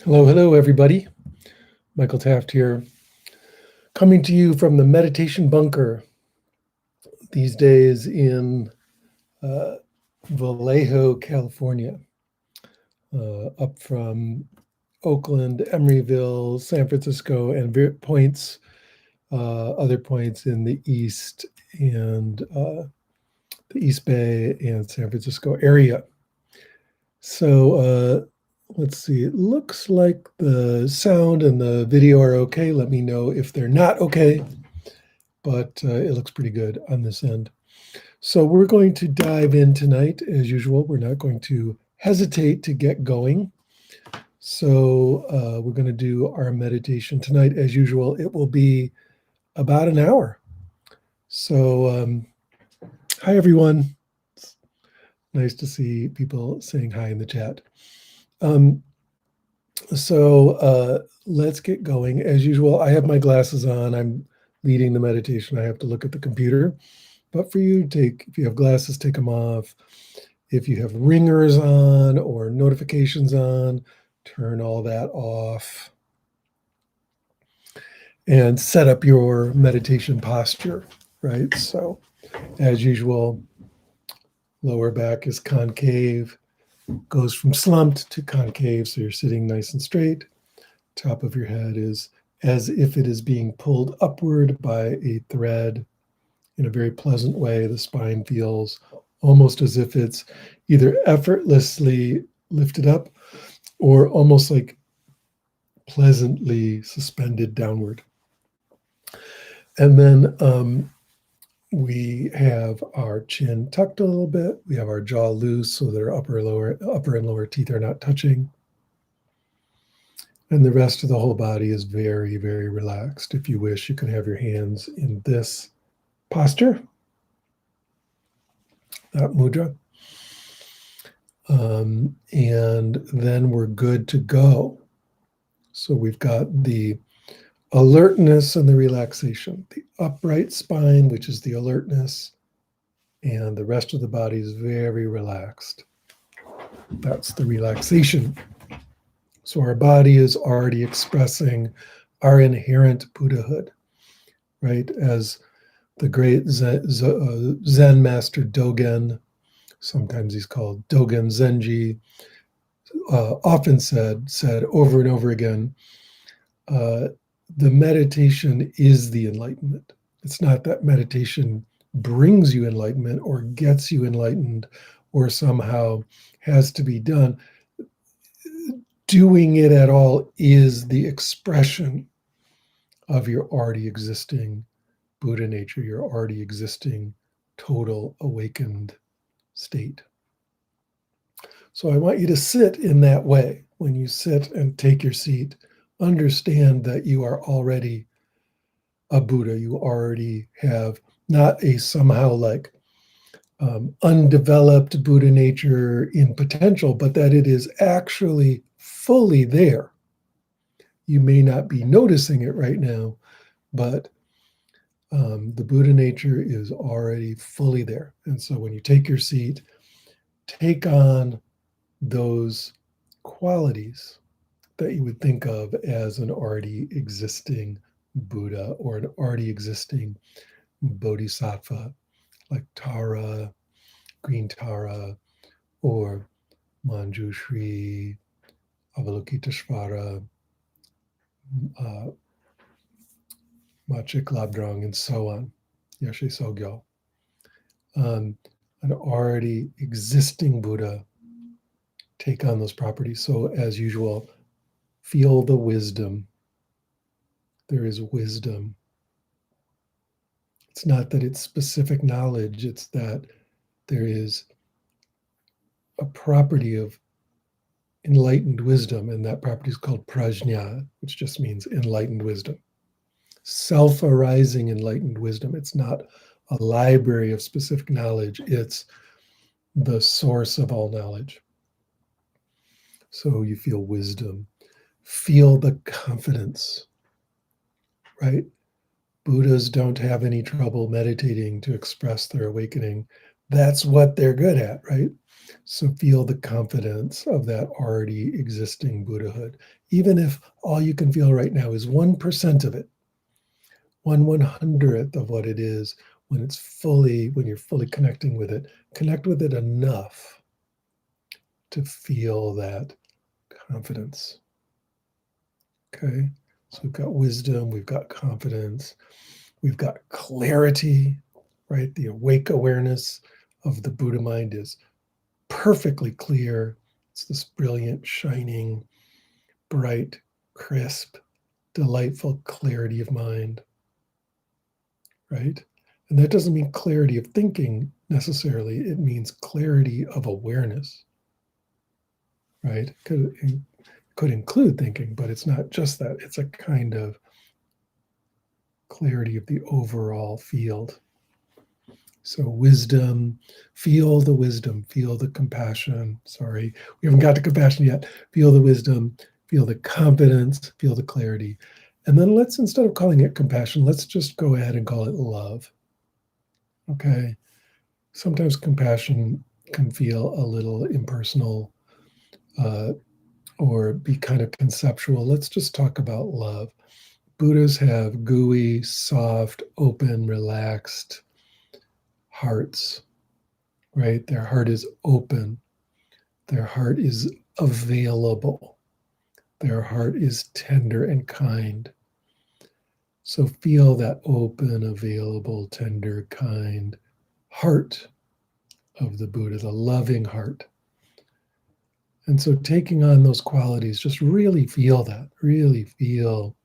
Hello, hello, everybody. Michael Taft here, coming to you from the meditation bunker these days in uh, Vallejo, California, up from Oakland, Emeryville, San Francisco, and other points in the East and the East Bay and San Francisco area. So let's see, it looks like the sound and the video are okay. Let me know if they're not okay, but it looks pretty good on this end. So we're going to dive in tonight, as usual. We're not going to hesitate to get going. So we're going to do our meditation tonight, as usual. It will be about an hour. So hi, everyone. It's nice to see people saying hi in the chat. So let's get going. As usual, I have my glasses on. I'm leading the meditation. I have to look at the computer. But for you, if you have glasses, take them off. If you have ringers on or notifications on, turn all that off. And set up your meditation posture, right? So as usual, lower back is concave, goes from slumped to concave. So you're sitting nice and straight. Top of your head is as if it is being pulled upward by a thread in a very pleasant way. The spine feels almost as if it's either effortlessly lifted up or almost like pleasantly suspended downward. And then we have our chin tucked a little bit. We have our jaw loose so that our upper and lower teeth are not touching. And the rest of the whole body is very, very relaxed. If you wish, you can have your hands in this posture, that mudra. And then we're good to go. So we've got the alertness and the relaxation, the upright spine, which is the alertness, and the rest of the body is very relaxed. That's the relaxation. So our body is already expressing our inherent Buddhahood, right? As the great Zen master Dogen, sometimes he's called Dogen Zenji, often said over and over again, the meditation is the enlightenment. It's not that meditation brings you enlightenment or gets you enlightened or somehow has to be done. Doing it at all is the expression of your already existing Buddha nature, your already existing total awakened state. So I want you to sit in that way. When you sit and take your seat, understand that you are already a Buddha. You already have not a somehow like undeveloped Buddha nature in potential, but that it is actually fully there. You may not be noticing it right now, but the Buddha nature is already fully there. And so when you take your seat, take on those qualities that you would think of as an already existing Buddha or an already existing Bodhisattva, like Tara, Green Tara, or Manjushri, Avalokiteshvara, Machik Labdrong, and so on, Yeshe Sogyo. An already existing Buddha take on those properties. So as usual, feel the wisdom. There is wisdom. It's not that it's specific knowledge, it's that there is a property of enlightened wisdom, and that property is called prajna, which just means enlightened wisdom. Self-arising enlightened wisdom. It's not a library of specific knowledge, it's the source of all knowledge. So you feel wisdom, feel the confidence, right? Buddhas don't have any trouble meditating to express their awakening. That's what they're good at, right? So feel the confidence of that already existing Buddhahood. Even if all you can feel right now is 1% of it, 1/100th of what it is, when you're fully connecting with it, connect with it enough to feel that confidence. Okay, so we've got wisdom, we've got confidence, we've got clarity, right? The awake awareness of the Buddha mind is perfectly clear. It's this brilliant, shining, bright, crisp, delightful clarity of mind, right? And that doesn't mean clarity of thinking necessarily, it means clarity of awareness, right? Could include thinking, but it's not just that. It's a kind of clarity of the overall field. So wisdom, feel the compassion. Sorry, we haven't got to compassion yet. Feel the wisdom, feel the confidence, feel the clarity. And then let's, instead of calling it compassion, let's just go ahead and call it love. Okay. Sometimes compassion can feel a little impersonal or be kind of conceptual. Let's just talk about love. Buddhas have gooey, soft, open, relaxed hearts, right? Their heart is open. Their heart is available. Their heart is tender and kind. So feel that open, available, tender, kind heart of the Buddha, the loving heart. And so taking on those qualities, just really feel that, really feel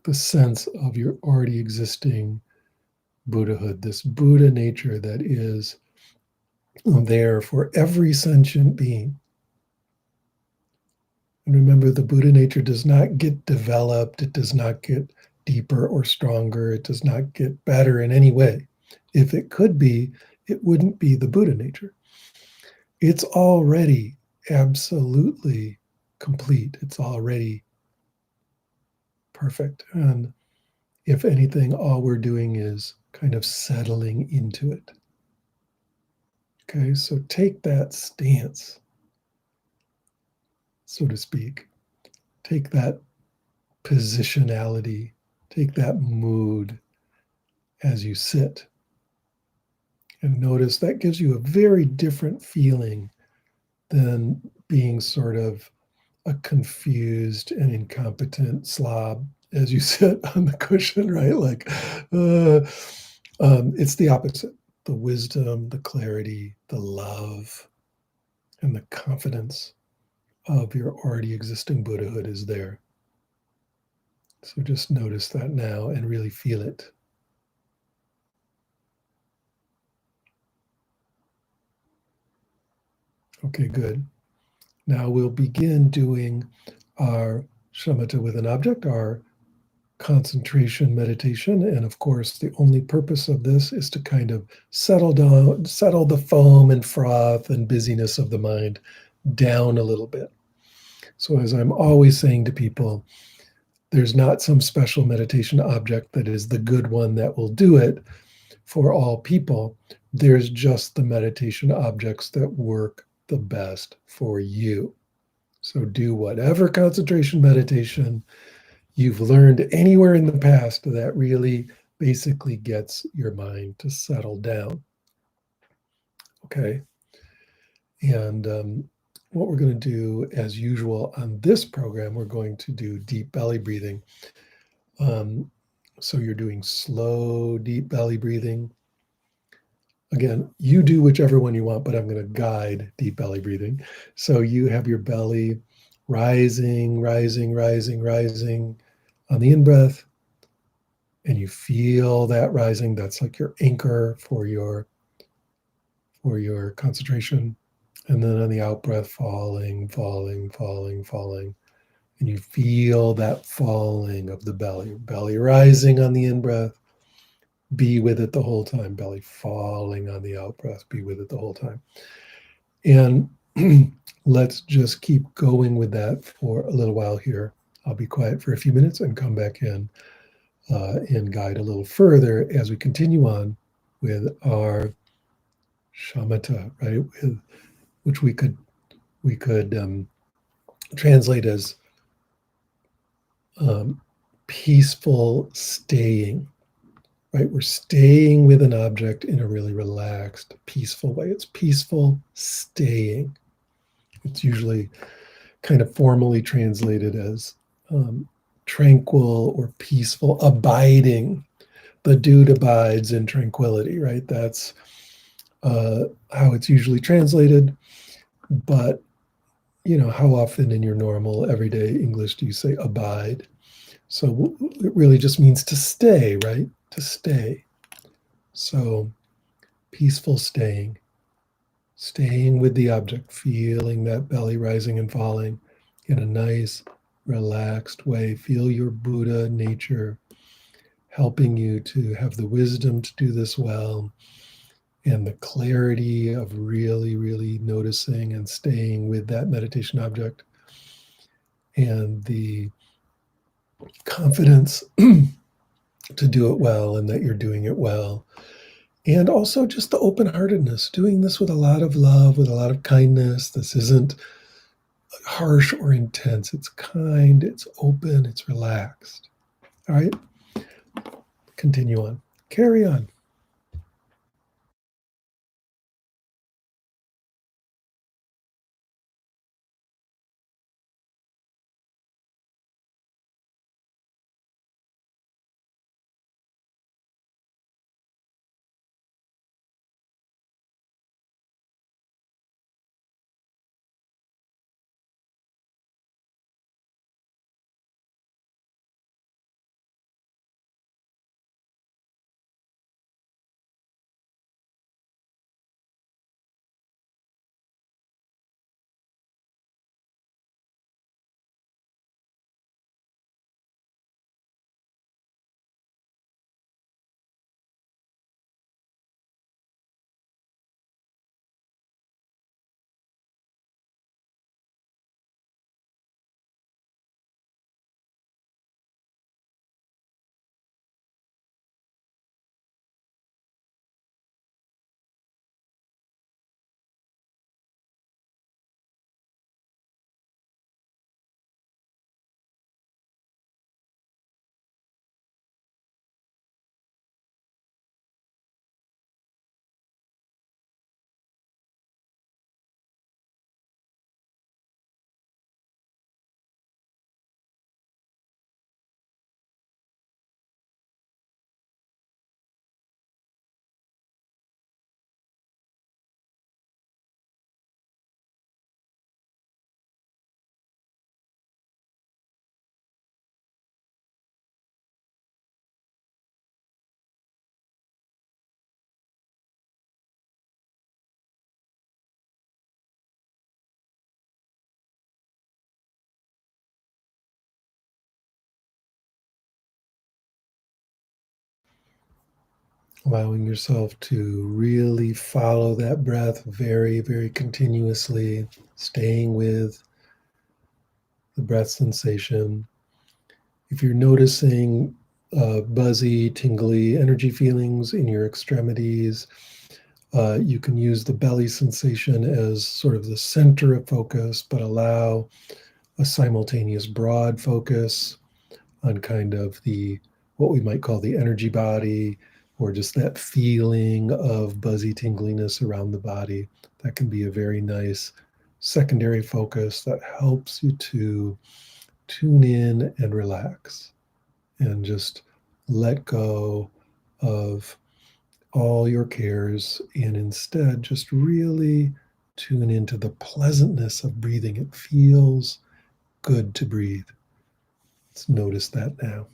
the sense of your already existing Buddhahood, this Buddha nature that is there for every sentient being. And remember, the Buddha nature does not get developed, it does not get deeper or stronger, it does not get better in any way. If it could be, it wouldn't be the Buddha nature. It's already absolutely complete, it's already perfect. And if anything, all we're doing is kind of settling into it. Okay, so take that stance, so to speak. Take that positionality, take that mood as you sit. And notice that gives you a very different feeling than being sort of a confused and incompetent slob as you sit on the cushion, right? Like, it's the opposite. The wisdom, the clarity, the love, and the confidence of your already existing Buddhahood is there. So just notice that now and really feel it. Okay, good. Now we'll begin doing our shamatha with an object, our concentration meditation. And of course, the only purpose of this is to kind of settle the foam and froth and busyness of the mind down a little bit. So, as I'm always saying to people, there's not some special meditation object that is the good one that will do it for all people. There's just the meditation objects that work the best for you. So do whatever concentration meditation you've learned anywhere in the past that really basically gets your mind to settle down. Okay. And what we're going to do, as usual on this program, we're going to do deep belly breathing. So you're doing slow, deep belly breathing. Again, you do whichever one you want, but I'm going to guide deep belly breathing. So you have your belly rising, rising, rising, rising on the in-breath, and you feel that rising. That's like your anchor for your concentration. And then on the out-breath, falling, falling, falling, falling. And you feel that falling of the belly rising on the in-breath, be with it the whole time, belly falling on the out-breath, be with it the whole time. And let's just keep going with that for a little while here. I'll be quiet for a few minutes and come back in and guide a little further as we continue on with our Shamatha, right? Which we could translate as peaceful staying, right? We're staying with an object in a really relaxed, peaceful way. It's peaceful staying. It's usually kind of formally translated as tranquil or peaceful, abiding. The dude abides in tranquility, right? That's how it's usually translated. But, how often in your normal everyday English do you say abide? So it really just means to stay, right? To stay. So peaceful staying, staying with the object, feeling that belly rising and falling in a nice, relaxed way. Feel your Buddha nature helping you to have the wisdom to do this well and the clarity of really, really noticing and staying with that meditation object and the confidence to do it well and that you're doing it well. And also just the open heartedness, doing this with a lot of love, with a lot of kindness. This isn't harsh or intense. It's kind, it's open, it's relaxed. All right, continue on. Carry on. Allowing yourself to really follow that breath very, very continuously, staying with the breath sensation. If you're noticing buzzy, tingly energy feelings in your extremities, you can use the belly sensation as sort of the center of focus, but allow a simultaneous broad focus on kind of the what we might call the energy body, or just that feeling of buzzy tingliness around the body. That can be a very nice secondary focus that helps you to tune in and relax and just let go of all your cares and instead just really tune into the pleasantness of breathing. It feels good to breathe. Let's notice that now.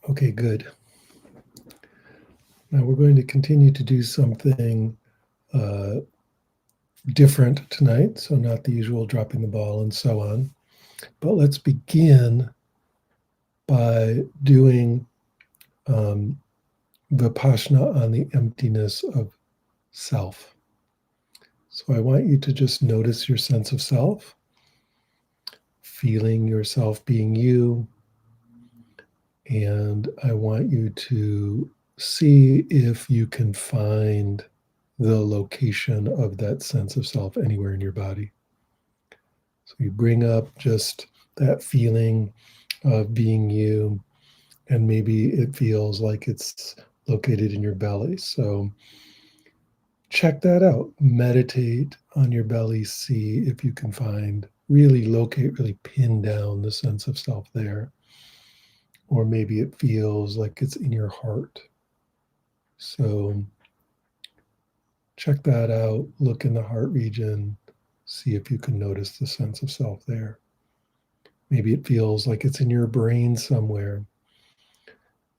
Okay, good. Now we're going to continue to do something different tonight, so not the usual dropping the ball and so on. But let's begin by doing Vipassana on the emptiness of self. So I want you to just notice your sense of self, feeling yourself being you, and I want you to see if you can find the location of that sense of self anywhere in your body. So you bring up just that feeling of being you, and maybe it feels like it's located in your belly. So check that out. Meditate on your belly, see if you can find, really locate, really pin down the sense of self there. Or maybe it feels like it's in your heart. So check that out, look in the heart region, see if you can notice the sense of self there. Maybe it feels like it's in your brain somewhere.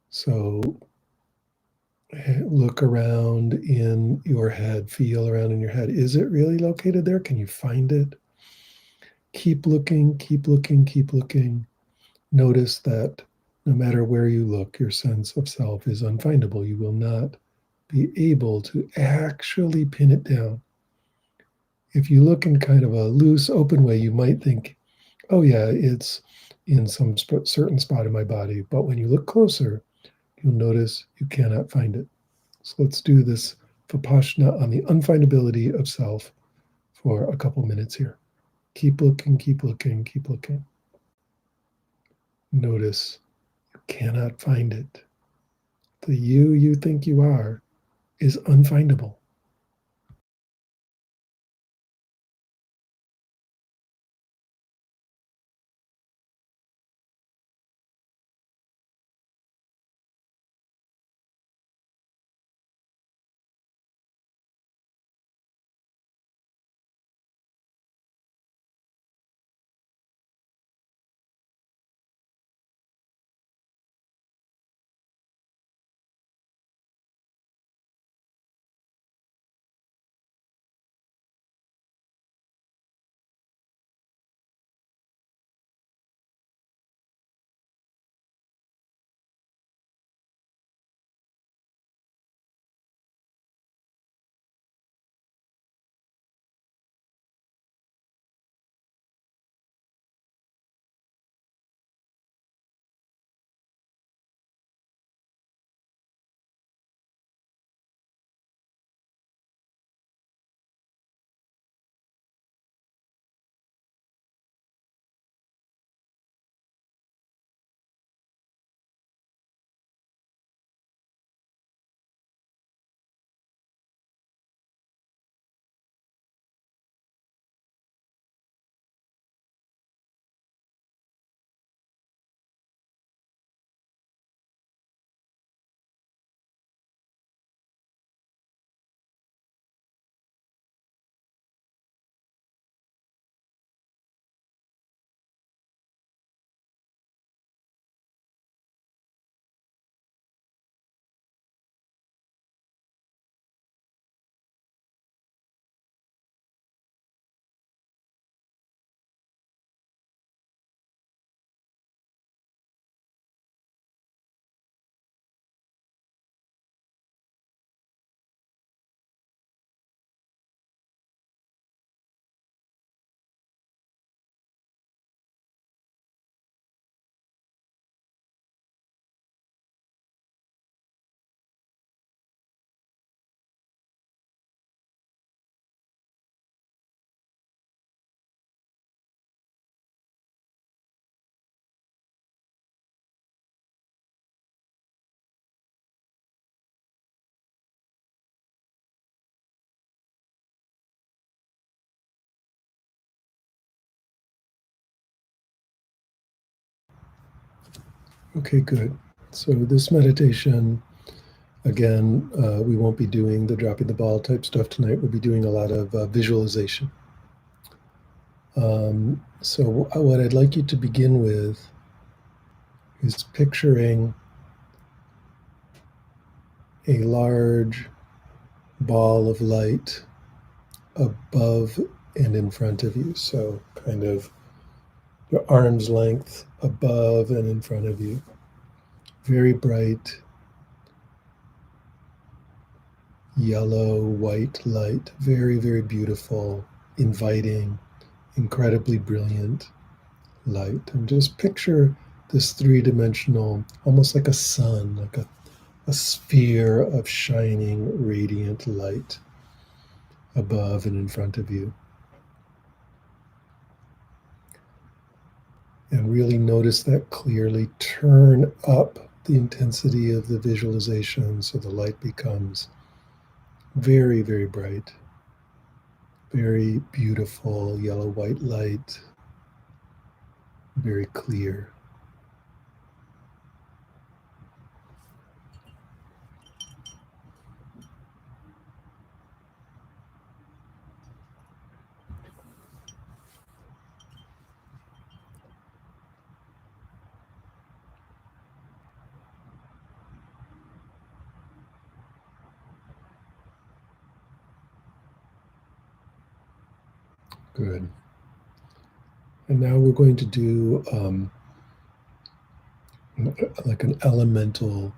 So look around in your head, feel around in your head. Is it really located there? Can you find it? Keep looking, keep looking, keep looking. Notice that no matter where you look, your sense of self is unfindable. You will not be able to actually pin it down. If you look in kind of a loose, open way, you might think, oh, yeah, it's in some certain spot in my body. But when you look closer, you'll notice you cannot find it. So let's do this Vipassana on the unfindability of self for a couple minutes here. Keep looking, keep looking, keep looking. Notice you cannot find it. The you think you are is unfindable. Okay, good. So this meditation, again, we won't be doing the dropping the ball type stuff tonight. We'll be doing a lot of visualization. So what I'd like you to begin with is picturing a large ball of light above and in front of you. So, kind of your arm's length above and in front of you. Very bright, yellow, white light. Very, very beautiful, inviting, incredibly brilliant light. And just picture this three-dimensional, almost like a sun, like a sphere of shining, radiant light above and in front of you. And really notice that clearly. Turn up the intensity of the visualization so the light becomes very, very bright, very beautiful yellow-white light, very clear. Good. And now we're going to do like an elemental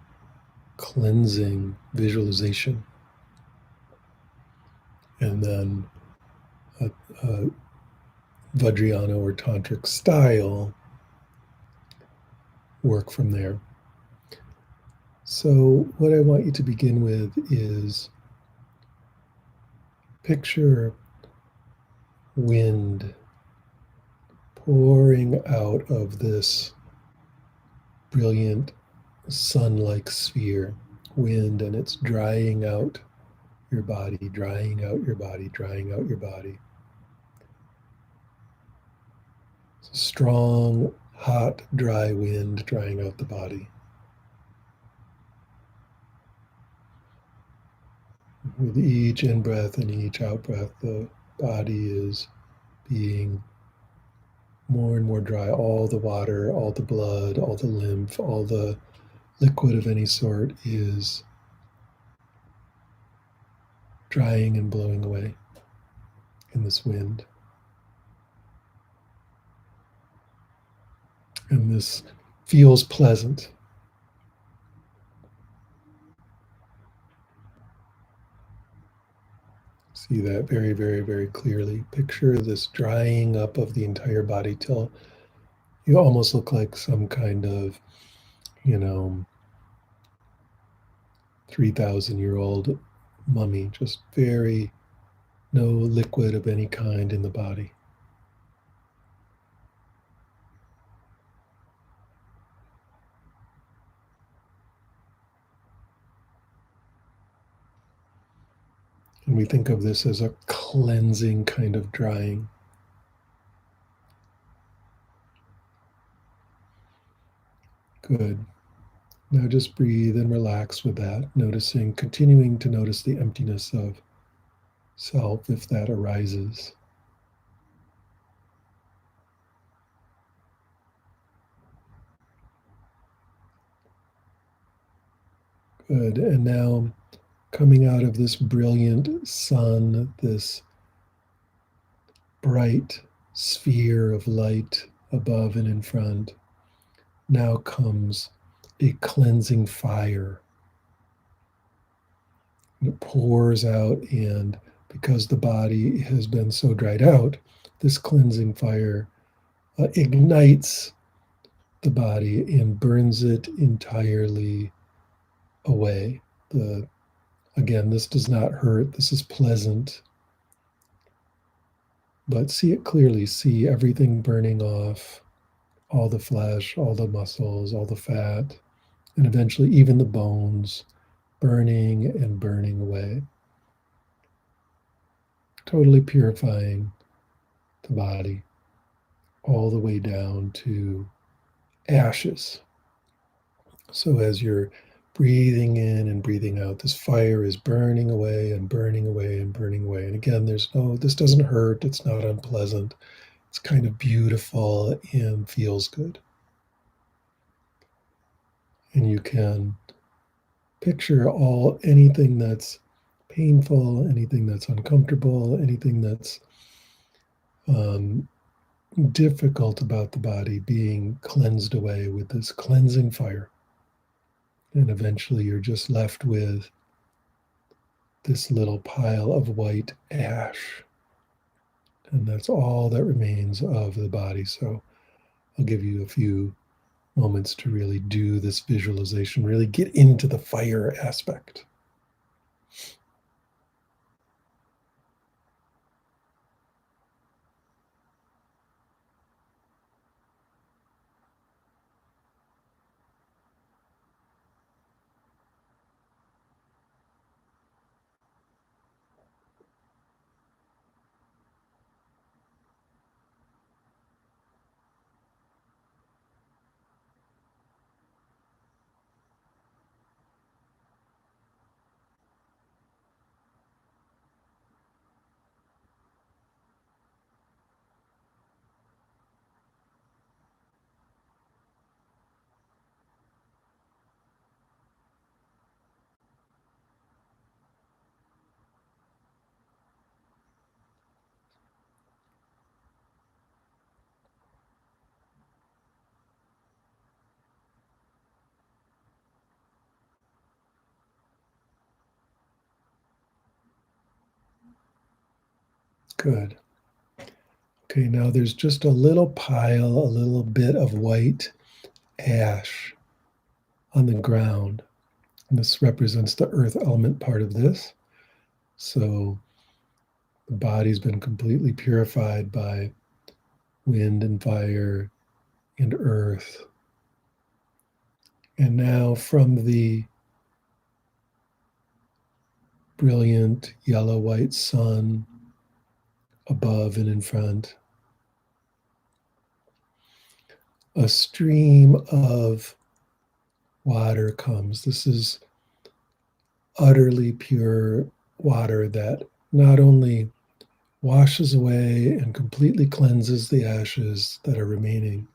cleansing visualization. And then a Vajrayana or Tantric style work from there. So, what I want you to begin with is picture wind pouring out of this brilliant sun-like sphere. Wind, and it's drying out your body, drying out your body, drying out your body. It's a strong, hot, dry wind drying out the body. With each in-breath and each out-breath, the body is being more and more dry. All the water, all the blood, all the lymph, all the liquid of any sort is drying and blowing away in this wind. And this feels pleasant. See that very, very, very clearly. Picture this drying up of the entire body till you almost look like some kind of, 3,000-year-old mummy, just very, no liquid of any kind in the body. And we think of this as a cleansing kind of drying. Good. Now just breathe and relax with that, noticing, continuing to notice the emptiness of self if that arises. Good. And now coming out of this brilliant sun, this bright sphere of light above and in front, now comes a cleansing fire. And it pours out, and because the body has been so dried out, this cleansing fire ignites the body and burns it entirely away. Again, this does not hurt. This is pleasant. But see it clearly. See everything burning off, all the flesh, all the muscles, all the fat, and eventually even the bones burning and burning away. Totally purifying the body all the way down to ashes. So as you're breathing in and breathing out, this fire is burning away and burning away and burning away. And again, this doesn't hurt. It's not unpleasant. It's kind of beautiful and feels good. And you can picture anything that's painful, anything that's uncomfortable, anything that's difficult about the body being cleansed away with this cleansing fire. And eventually you're just left with this little pile of white ash. And that's all that remains of the body. So I'll give you a few moments to really do this visualization, really get into the fire aspect. Good. Okay, now there's just a little pile, a little bit of white ash on the ground. And this represents the earth element part of this. So the body's been completely purified by wind and fire and earth. And now from the brilliant yellow-white sun above and in front, a stream of water comes. This is utterly pure water that not only washes away and completely cleanses the ashes that are remaining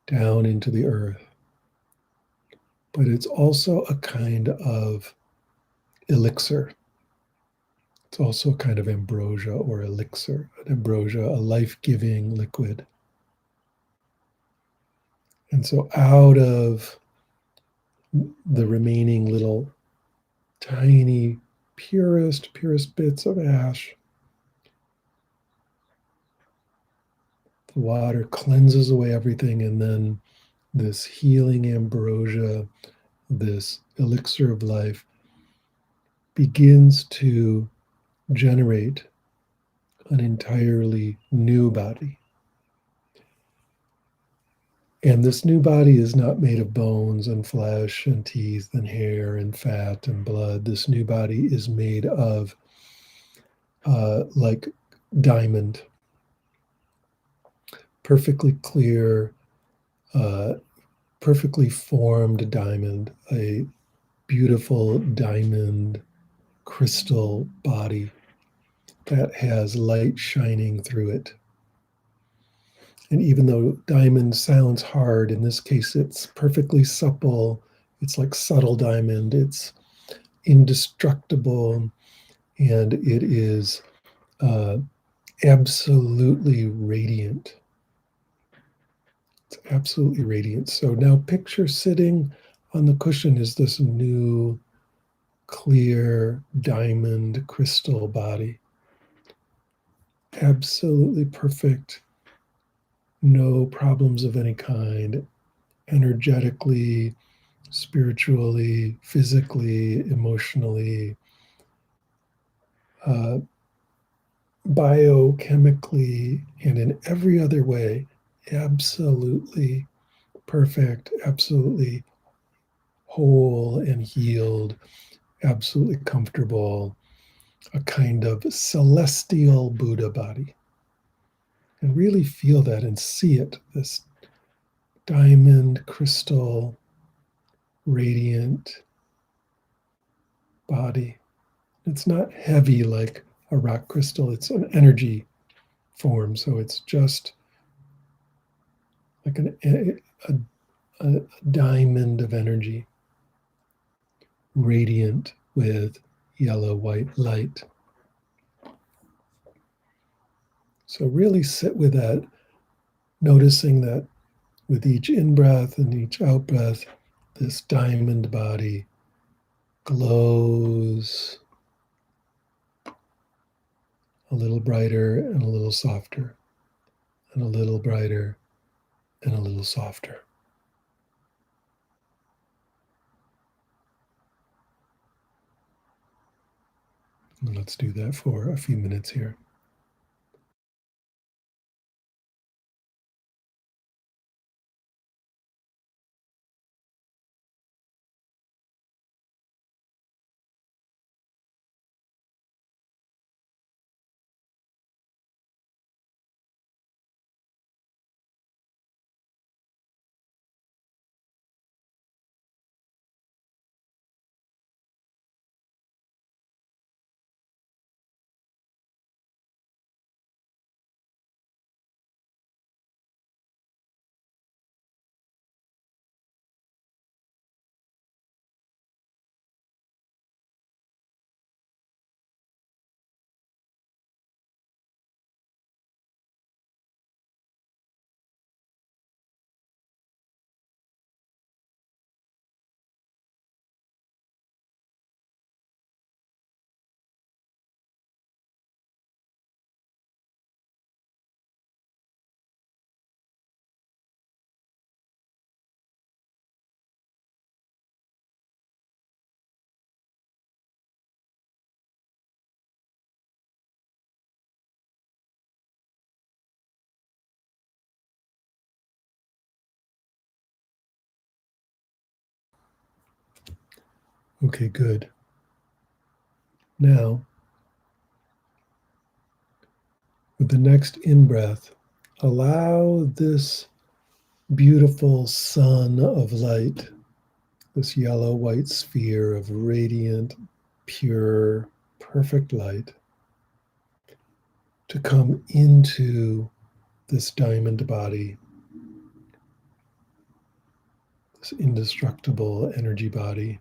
down into the earth, but it's also a kind of elixir. It's also a kind of ambrosia or elixir, an ambrosia, a life-giving liquid. And so out of the remaining little tiny, purest bits of ash, the water cleanses away everything, and then this healing ambrosia, this elixir of life, begins to generate an entirely new body. And this new body is not made of bones and flesh and teeth and hair and fat and blood. This new body is made of like diamond, perfectly clear, perfectly formed diamond, a beautiful diamond crystal body that has light shining through it. And even though diamond sounds hard, in this case, it's perfectly supple. It's like subtle diamond. It's indestructible. And it is absolutely radiant. It's absolutely radiant. So now picture sitting on the cushion is this new, clear diamond crystal body. Absolutely perfect. No problems of any kind, energetically, spiritually, physically, emotionally, biochemically, and in every other way, absolutely perfect, absolutely whole and healed, absolutely comfortable, a kind of celestial Buddha body. And really feel that and see it, this diamond, crystal, radiant body. It's not heavy like a rock crystal, it's an energy form. So it's just like a diamond of energy. radiant with yellow-white light. So really sit with that, noticing that with each in-breath and each out-breath, this diamond body glows a little brighter and a little softer, and a little brighter and a little softer. And let's do that for a few minutes here. Okay, good. Now, with the next in-breath, allow this beautiful sun of light, this yellow-white sphere of radiant, pure, perfect light, to come into this diamond body, this indestructible energy body.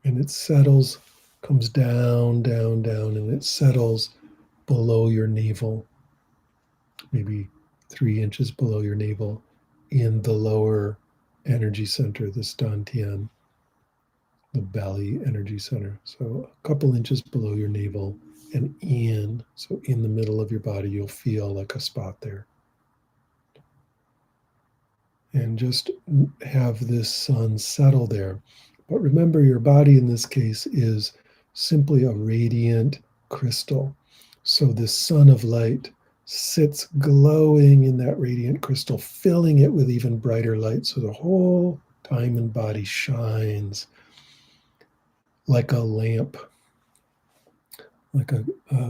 And it settles, comes down, down, down, and it settles below your navel, maybe 3 inches below your navel, in the lower energy center, this dantian, the belly energy center. So a couple inches below your navel and in, so in the middle of your body, you'll feel like a spot there. And just have this sun settle there. But remember, your body in this case is simply a radiant crystal. So this sun of light sits glowing in that radiant crystal, filling it with even brighter light. So the whole diamond body shines like a lamp, like a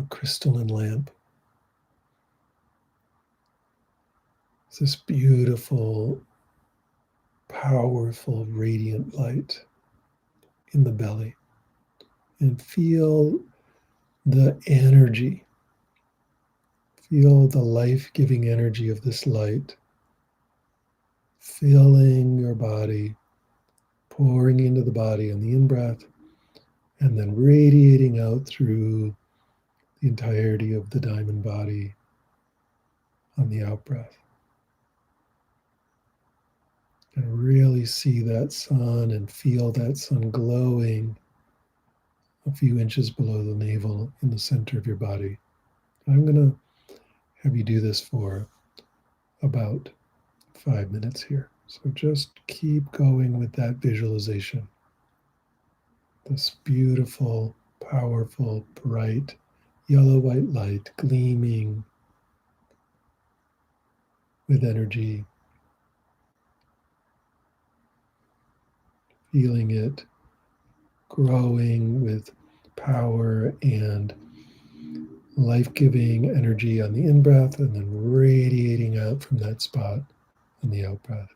crystalline lamp. It's this beautiful, powerful, radiant light in the belly. And feel the energy, feel the life-giving energy of this light filling your body, pouring into the body on the in-breath, and then radiating out through the entirety of the diamond body on the out-breath. And really see that sun and feel that sun glowing a few inches below the navel in the center of your body. I'm going to have you do this for about 5 minutes here. So just keep going with that visualization. This beautiful, powerful, bright, yellow-white light gleaming with energy, feeling it growing with power and life-giving energy on the in-breath, and then radiating out from that spot on the out-breath.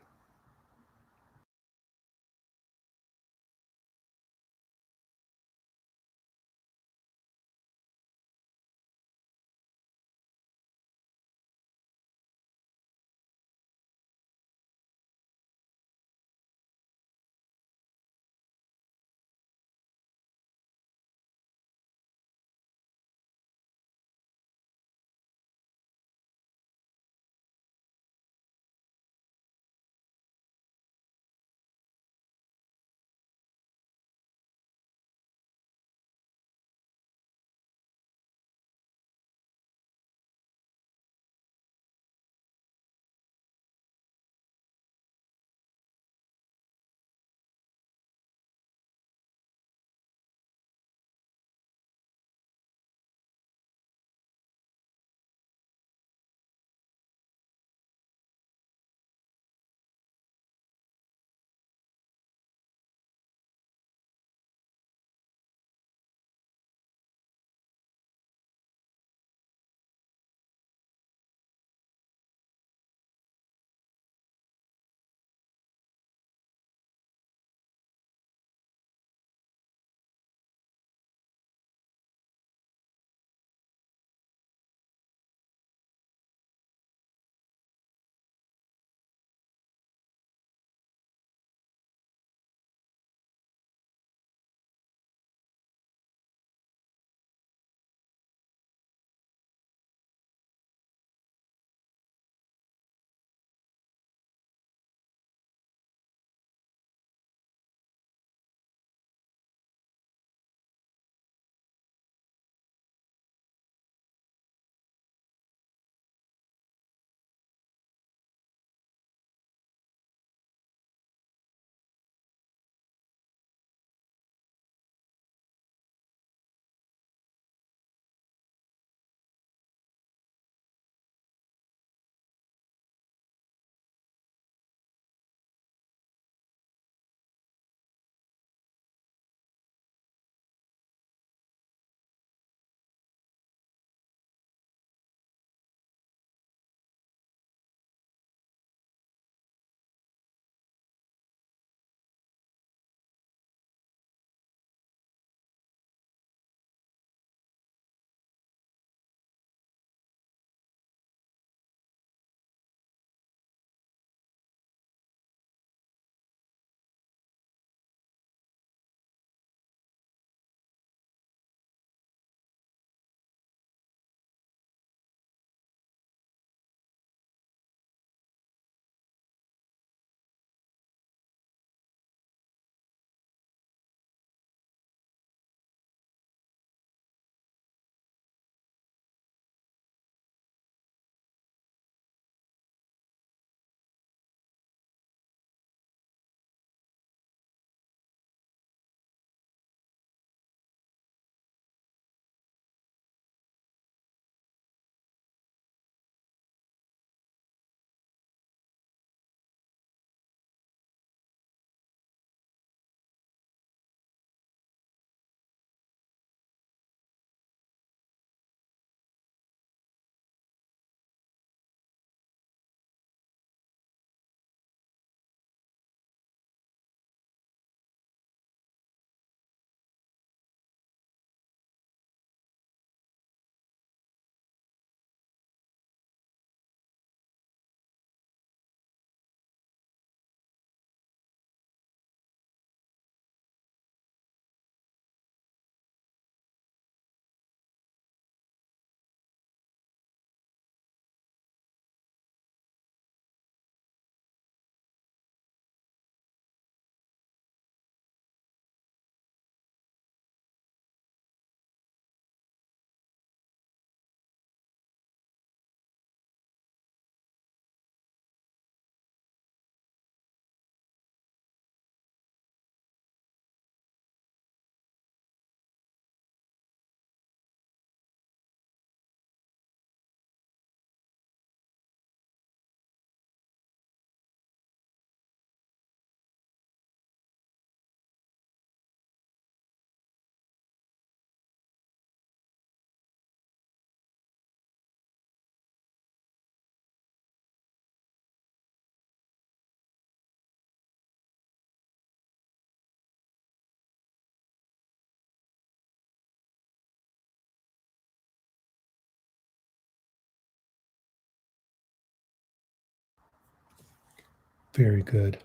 Very good.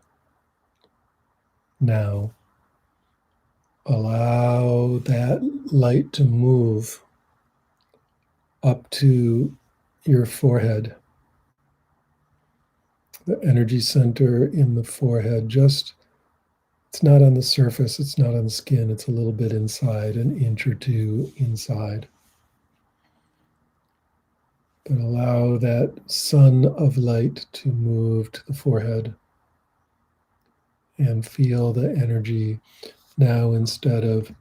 Now, allow that light to move up to your forehead, the energy center in the forehead. Just, it's not on the surface, it's not on the skin, it's a little bit inside, an inch or two inside. But allow that sun of light to move to the forehead and feel the energy now. Instead of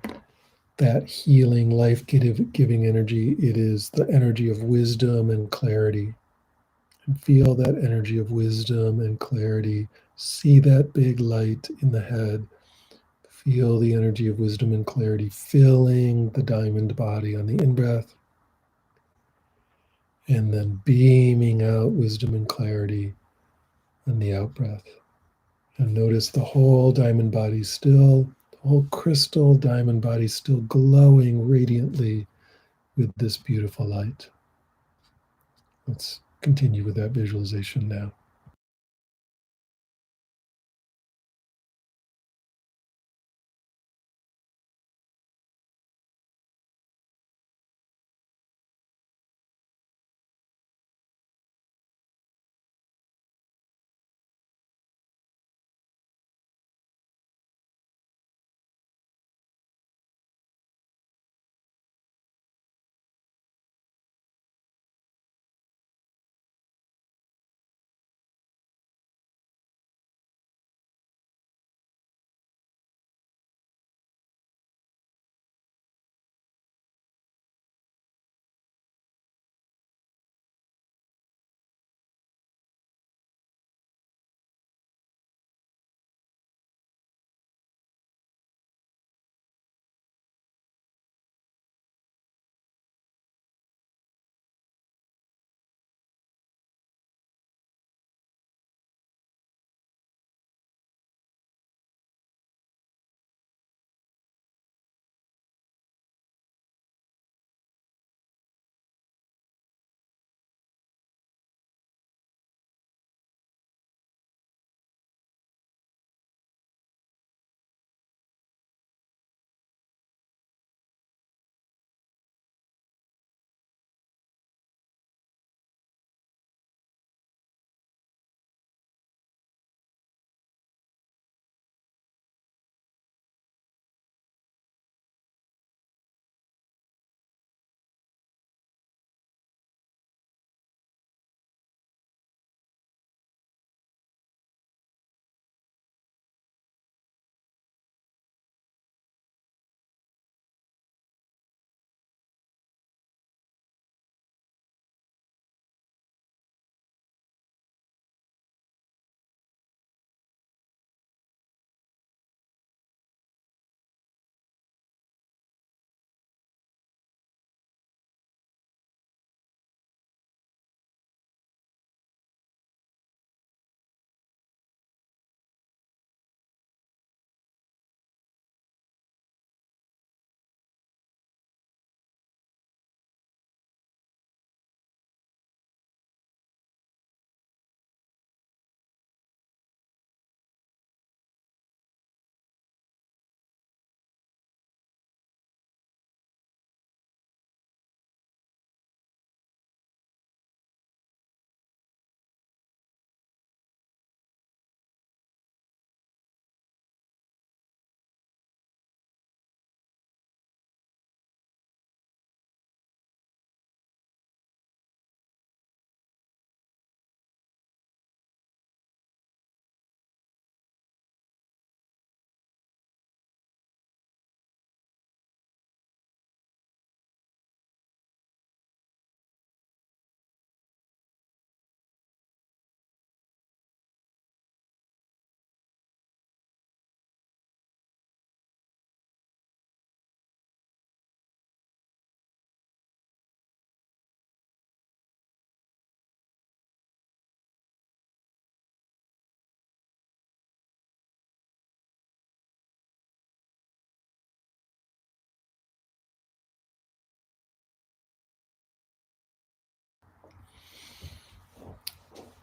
that healing, life-giving energy, it is the energy of wisdom and clarity. And feel that energy of wisdom and clarity. See that big light in the head. Feel the energy of wisdom and clarity filling the diamond body on the in-breath, and then beaming out wisdom and clarity on the out-breath. And notice the whole diamond body still, the whole crystal diamond body still glowing radiantly with this beautiful light. Let's continue with that visualization now.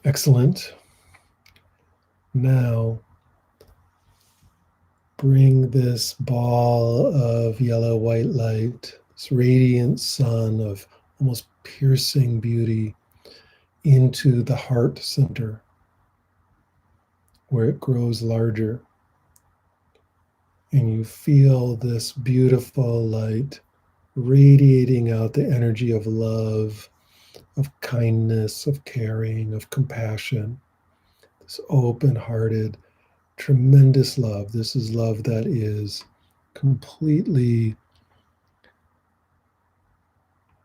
Excellent. Now, bring this ball of yellow-white light, this radiant sun of almost piercing beauty, into the heart center, where it grows larger. And you feel this beautiful light radiating out the energy of love, of kindness, of caring, of compassion, this open hearted, tremendous love. This is love that is completely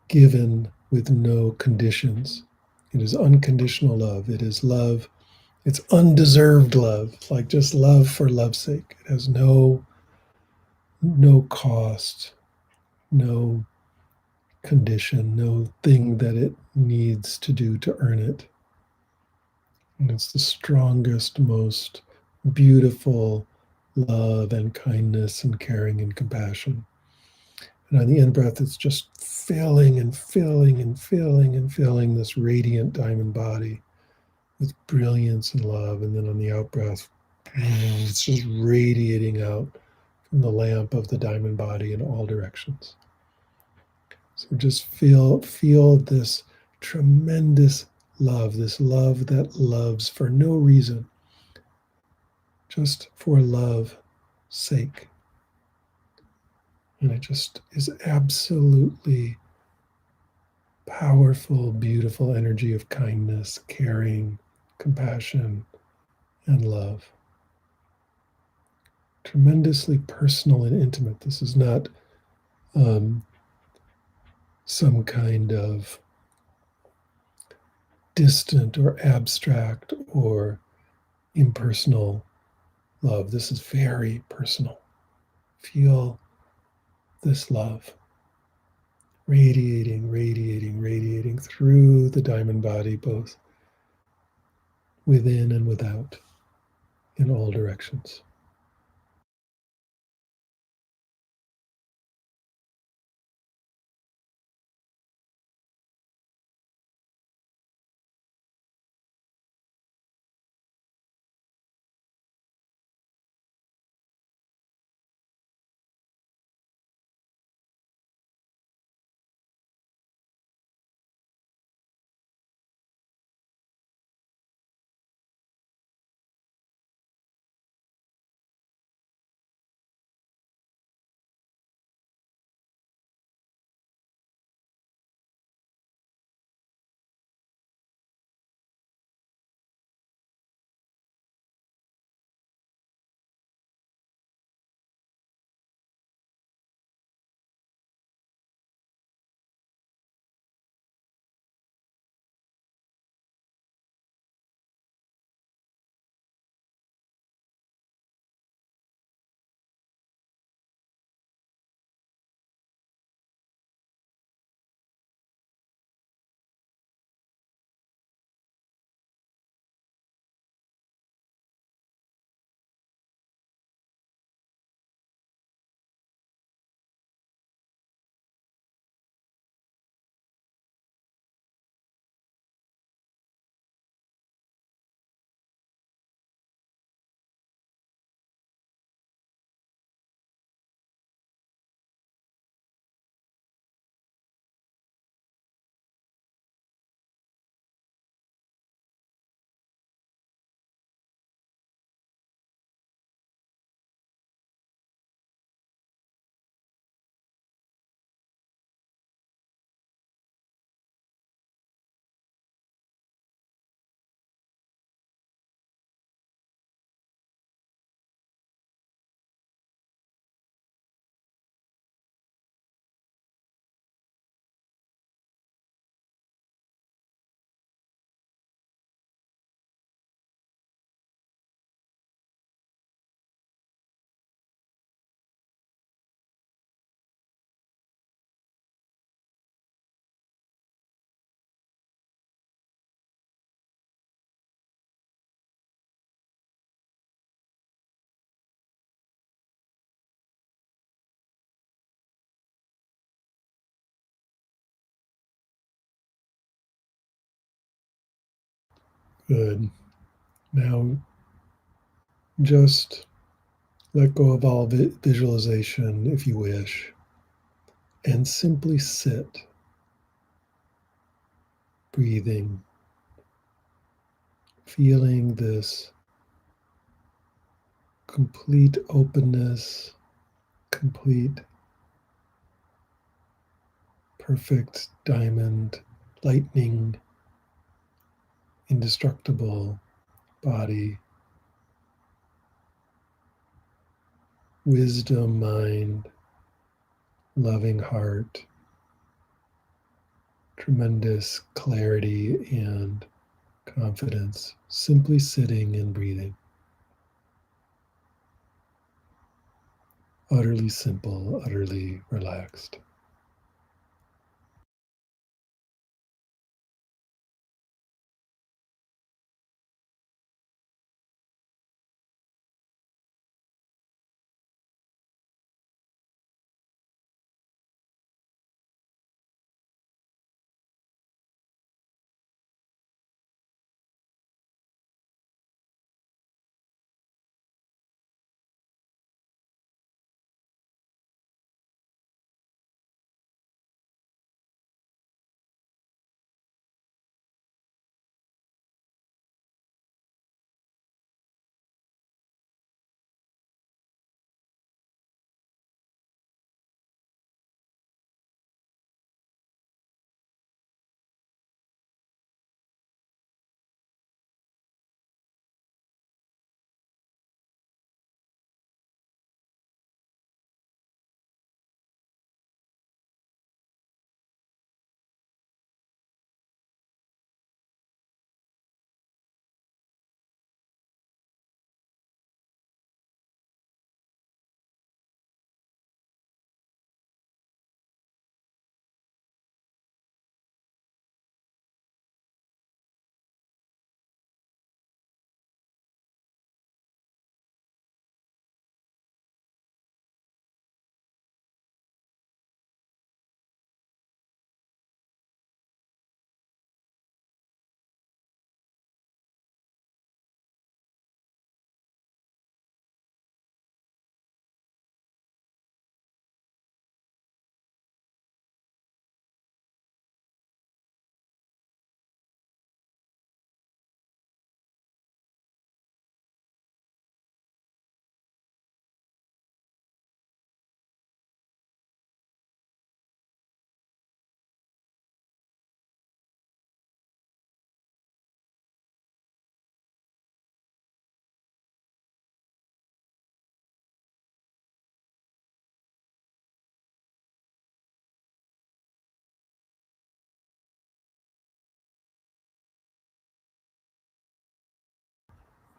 given with no conditions. It is unconditional love. It is love. It's undeserved love, like just love for love's sake. It has no cost, no condition, no thing that it needs to do to earn it. And it's the strongest, most beautiful love and kindness and caring and compassion. And on the in breath, it's just filling and filling and filling and filling this radiant diamond body with brilliance and love. And then on the out breath, it's just radiating out from the lamp of the diamond body in all directions. So just feel this tremendous love, this love that loves for no reason, just for love's sake. And it just is absolutely powerful, beautiful energy of kindness, caring, compassion, and love. Tremendously personal and intimate. This is not some kind of distant or abstract or impersonal love. This is very personal. Feel this love radiating, radiating, radiating through the diamond body, both within and without, in all directions. Good. Now Just let go of all visualization if you wish, and simply sit, breathing, feeling this complete openness, complete, perfect diamond, lightning, indestructible body, wisdom, mind, loving heart, tremendous clarity and confidence, simply sitting and breathing. Utterly simple, utterly relaxed.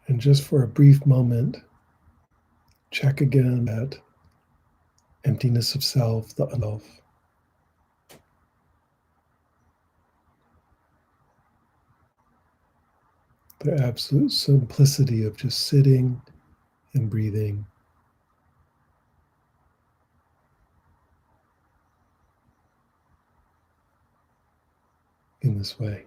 And just for a brief moment, check again that emptiness of self, the unself, the absolute simplicity of just sitting and breathing in this way.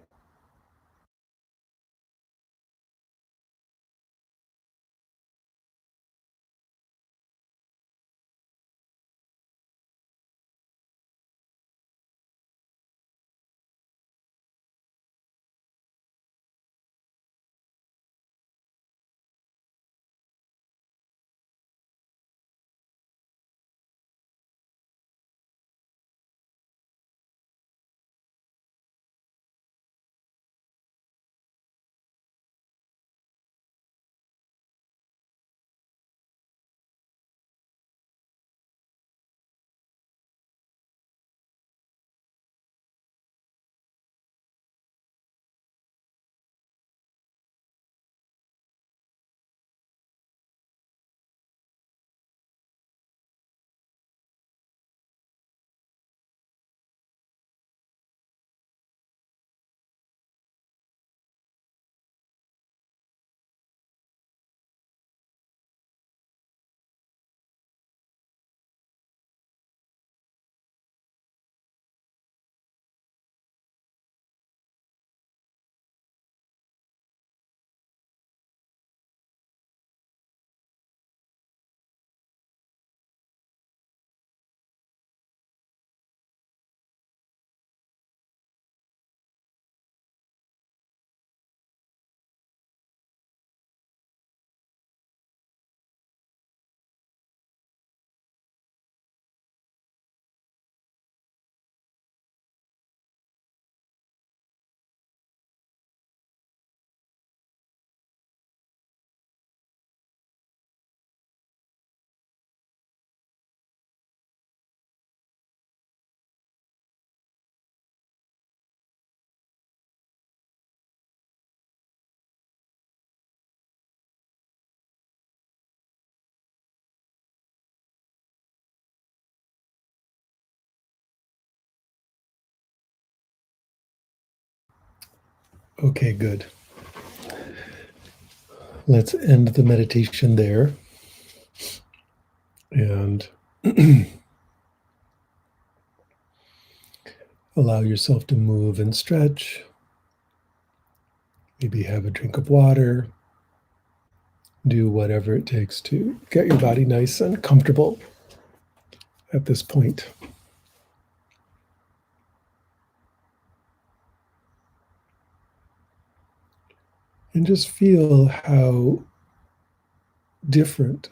Okay, good. Let's end the meditation there. And allow yourself to move and stretch. Maybe have a drink of water. Do whatever it takes to get your body nice and comfortable at this point. And just feel how different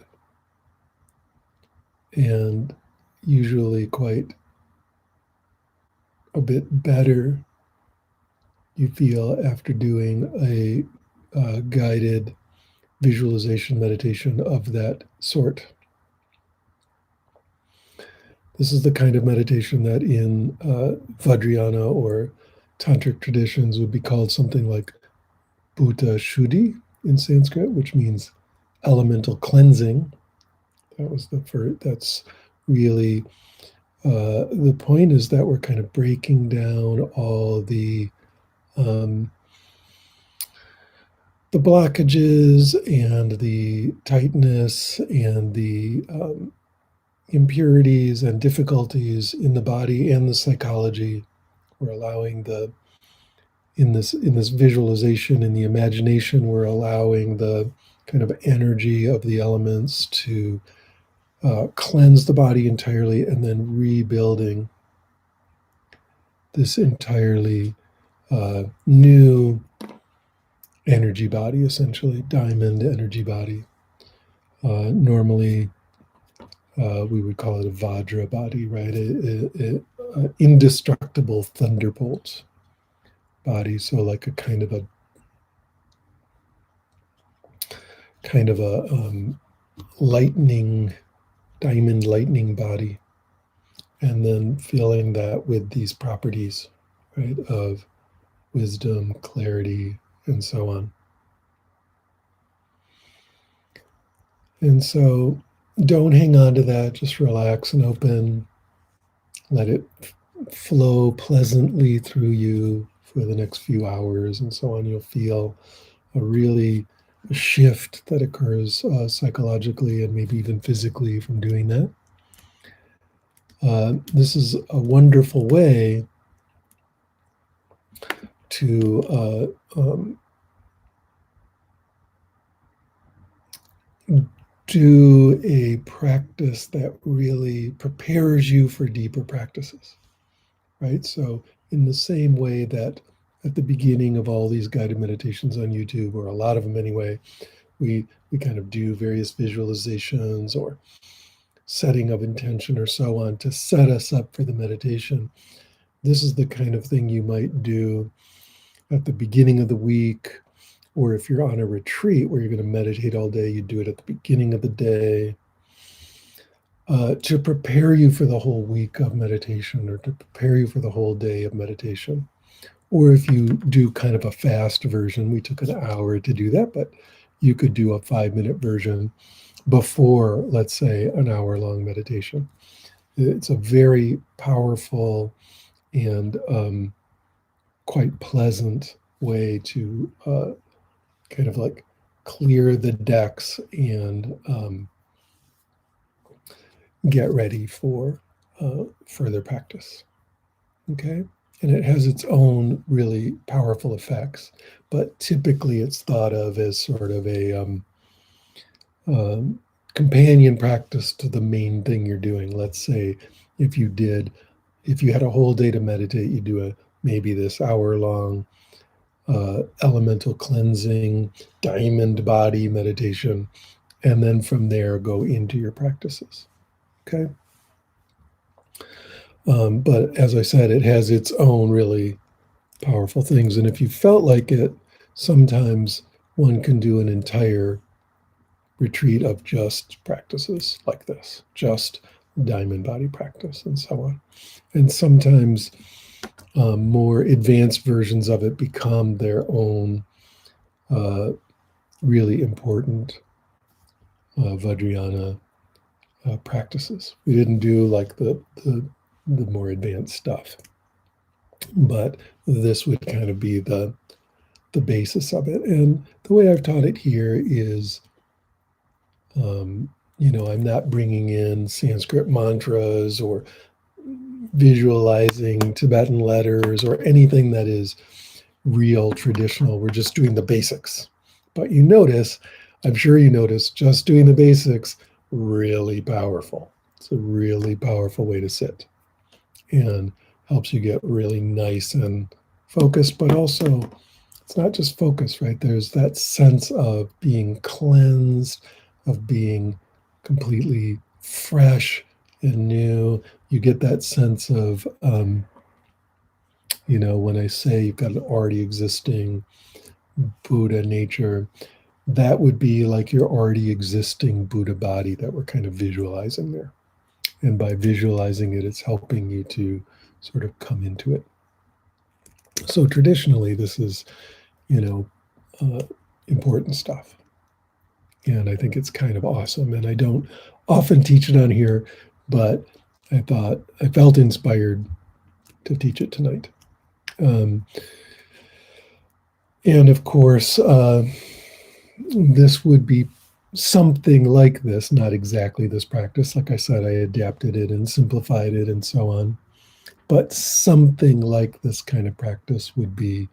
and usually quite a bit better you feel after doing a guided visualization meditation of that sort. This is the kind of meditation that in Vajrayana or tantric traditions would be called something like Bhuta Shuddhi in Sanskrit, which means elemental cleansing. That was the first. That's really the point, is that we're kind of breaking down all the blockages and the tightness and the impurities and difficulties in the body and the psychology. We're allowing in this visualization, in the imagination, we're allowing the kind of energy of the elements to cleanse the body entirely, and then rebuilding this entirely new energy body, essentially diamond energy body. Normally, we would call it a Vajra body, right? A indestructible thunderbolt body. So like a kind of a lightning, diamond lightning body, and then filling that with these properties, right, of wisdom, clarity, and so on. And so don't hang on to that, just relax and open. Let it flow pleasantly through you for the next few hours and so on. You'll feel a shift that occurs psychologically and maybe even physically from doing that. This is a wonderful way to do a practice that really prepares you for deeper practices, right? So in the same way that at the beginning of all these guided meditations on YouTube, or a lot of them anyway, we kind of do various visualizations or setting of intention or so on to set us up for the meditation. This is the kind of thing you might do at the beginning of the week, or if you're on a retreat where you're going to meditate all day, you do it at the beginning of the day to prepare you for the whole week of meditation, or to prepare you for the whole day of meditation. Or if you do kind of a fast version, we took an hour to do that, but you could do a 5-minute version before, let's say, an hour-long meditation. It's a very powerful and quite pleasant way to kind of like clear the decks and get ready for further practice. Okay? And it has its own really powerful effects, but typically it's thought of as sort of a companion practice to the main thing you're doing. Let's say if you had a whole day to meditate, you do maybe this hour-long elemental cleansing, diamond body meditation, and then from there go into your practices. Okay. But as I said, it has its own really powerful things. And if you felt like it, sometimes one can do an entire retreat of just practices like this, just diamond body practice and so on. And sometimes more advanced versions of it become their own really important Vajrayana practices. We didn't do like the more advanced stuff, but this would kind of be the the basis of it. And the way I've taught it here is, I'm not bringing in Sanskrit mantras or visualizing Tibetan letters or anything that is real traditional. We're just doing the basics. But you notice, I'm sure you notice, just doing the basics, really powerful. It's a really powerful way to sit and helps you get really nice and focused, but also it's not just focus, right? There's that sense of being cleansed, of being completely fresh and new. You get that sense of, when I say you've got an already existing Buddha nature, that would be like your already existing Buddha body that we're kind of visualizing there. And by visualizing it, it's helping you to sort of come into it. So traditionally, this is, important stuff. And I think it's kind of awesome. And I don't often teach it on here, but I felt inspired to teach it tonight. And of course, this would be something like this, not exactly this practice. Like I said, I adapted it and simplified it and so on. But something like this kind of practice would be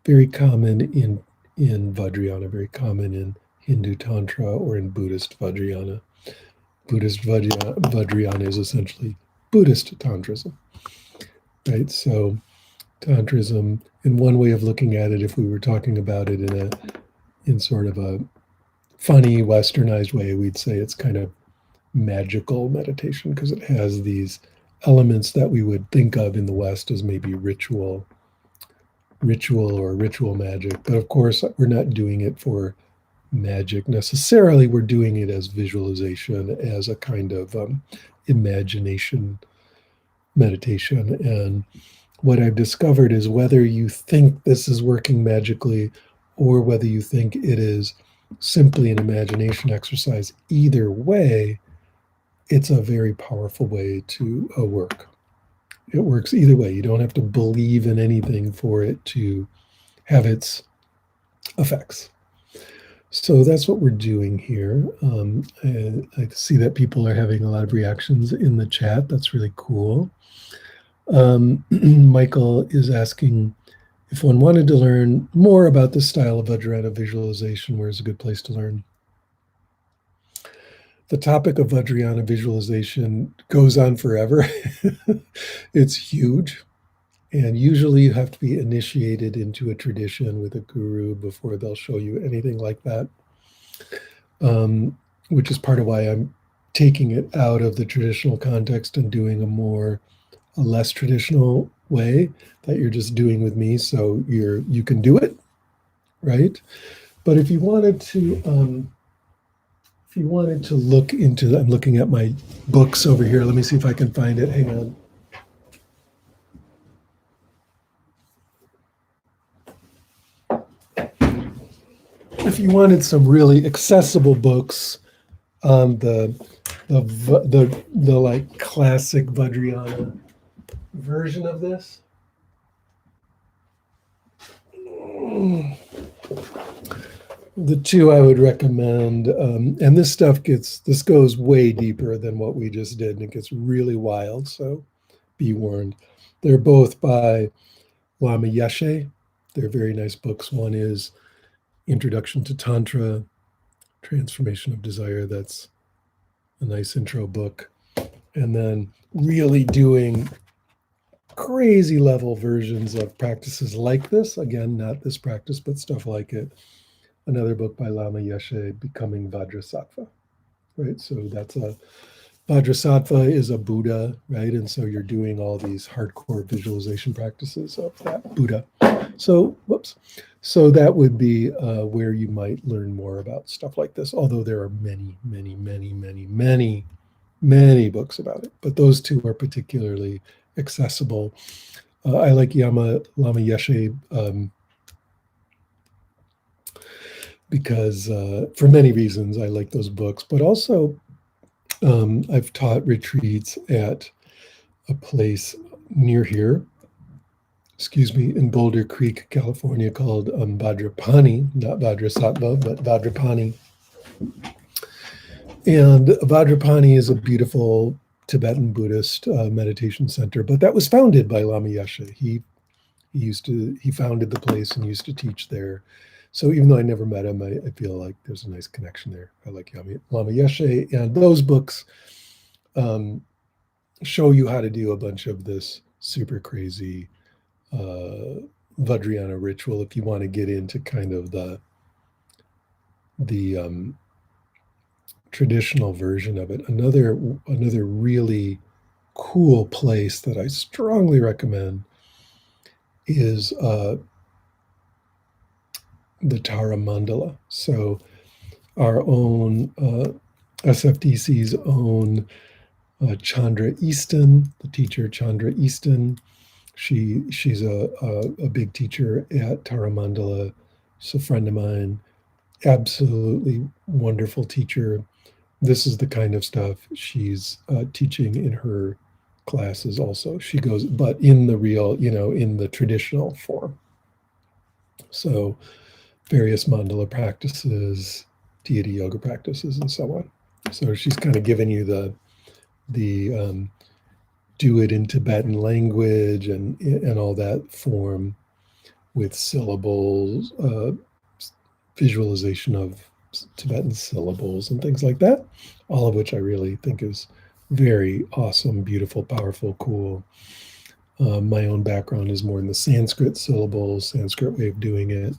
very common in Vajrayana, very common in Hindu Tantra or in Buddhist Vajrayana. Buddhist Vajrayana is essentially Buddhist Tantrism, right? So Tantrism, in one way of looking at it, if we were talking about it in sort of a funny westernized way, we'd say it's kind of magical meditation because it has these elements that we would think of in the West as maybe ritual or ritual magic. But of course, we're not doing it for magic necessarily. We're doing it as visualization, as a kind of imagination meditation. And what I've discovered is whether you think this is working magically or whether you think it is simply an imagination exercise, either way, it's a very powerful way to work. It works either way. You don't have to believe in anything for it to have its effects. So that's what we're doing here. I see that people are having a lot of reactions in the chat. That's really cool. Michael is asking, if one wanted to learn more about the style of Vajrayana visualization, where's a good place to learn? The topic of Vajrayana visualization goes on forever. It's huge. And usually you have to be initiated into a tradition with a guru before they'll show you anything like that, which is part of why I'm taking it out of the traditional context and doing a less traditional way that you're just doing with me. So you can do it, right? But if you wanted to look into, I'm looking at my books over here. Let me see if I can find it. Hang on. If you wanted some really accessible books on the like classic Vajrayana version of this, the two I would recommend, and this goes way deeper than what we just did, and it gets really wild, so be warned. They're both by Lama Yeshe. They're very nice books. One is Introduction to Tantra, Transformation of Desire. That's a nice intro book. And then really doing crazy level versions of practices like this. Again, not this practice, but stuff like it. Another book by Lama Yeshe, Becoming Vajrasattva, right? So Vajrasattva is a Buddha, right? And so you're doing all these hardcore visualization practices of that Buddha. So that would be where you might learn more about stuff like this, although there are many, many, many, many, many, many books about it. But those two are particularly accessible. I like Lama Yeshe because for many reasons I like those books, but also I've taught retreats at a place near here, excuse me, in Boulder Creek, California, called Vajrapani, not Vajrasattva, but Vajrapani. And Vajrapani is a beautiful Tibetan Buddhist meditation center, but that was founded by Lama Yeshe. He founded the place and used to teach there. So even though I never met him, I feel like there's a nice connection there. I like Lama Yeshe, and those books show you how to do a bunch of this super crazy Vajrayana ritual if you want to get into kind of the traditional version of it. Another really cool place that I strongly recommend is the Tara Mandala. So our own SFDC's own Chandra Easton, the teacher Chandra Easton. She's a big teacher at Tara Mandala. She's a friend of mine. Absolutely wonderful teacher. This is the kind of stuff she's teaching in her classes also. She goes, but in the real, in the traditional form. So various mandala practices, deity yoga practices, and so on. So she's kind of giving you the do it in Tibetan language and all that form with syllables, visualization of Tibetan syllables and things like that, all of which I really think is very awesome, beautiful, powerful, cool. My own background is more in the Sanskrit syllables, Sanskrit way of doing it.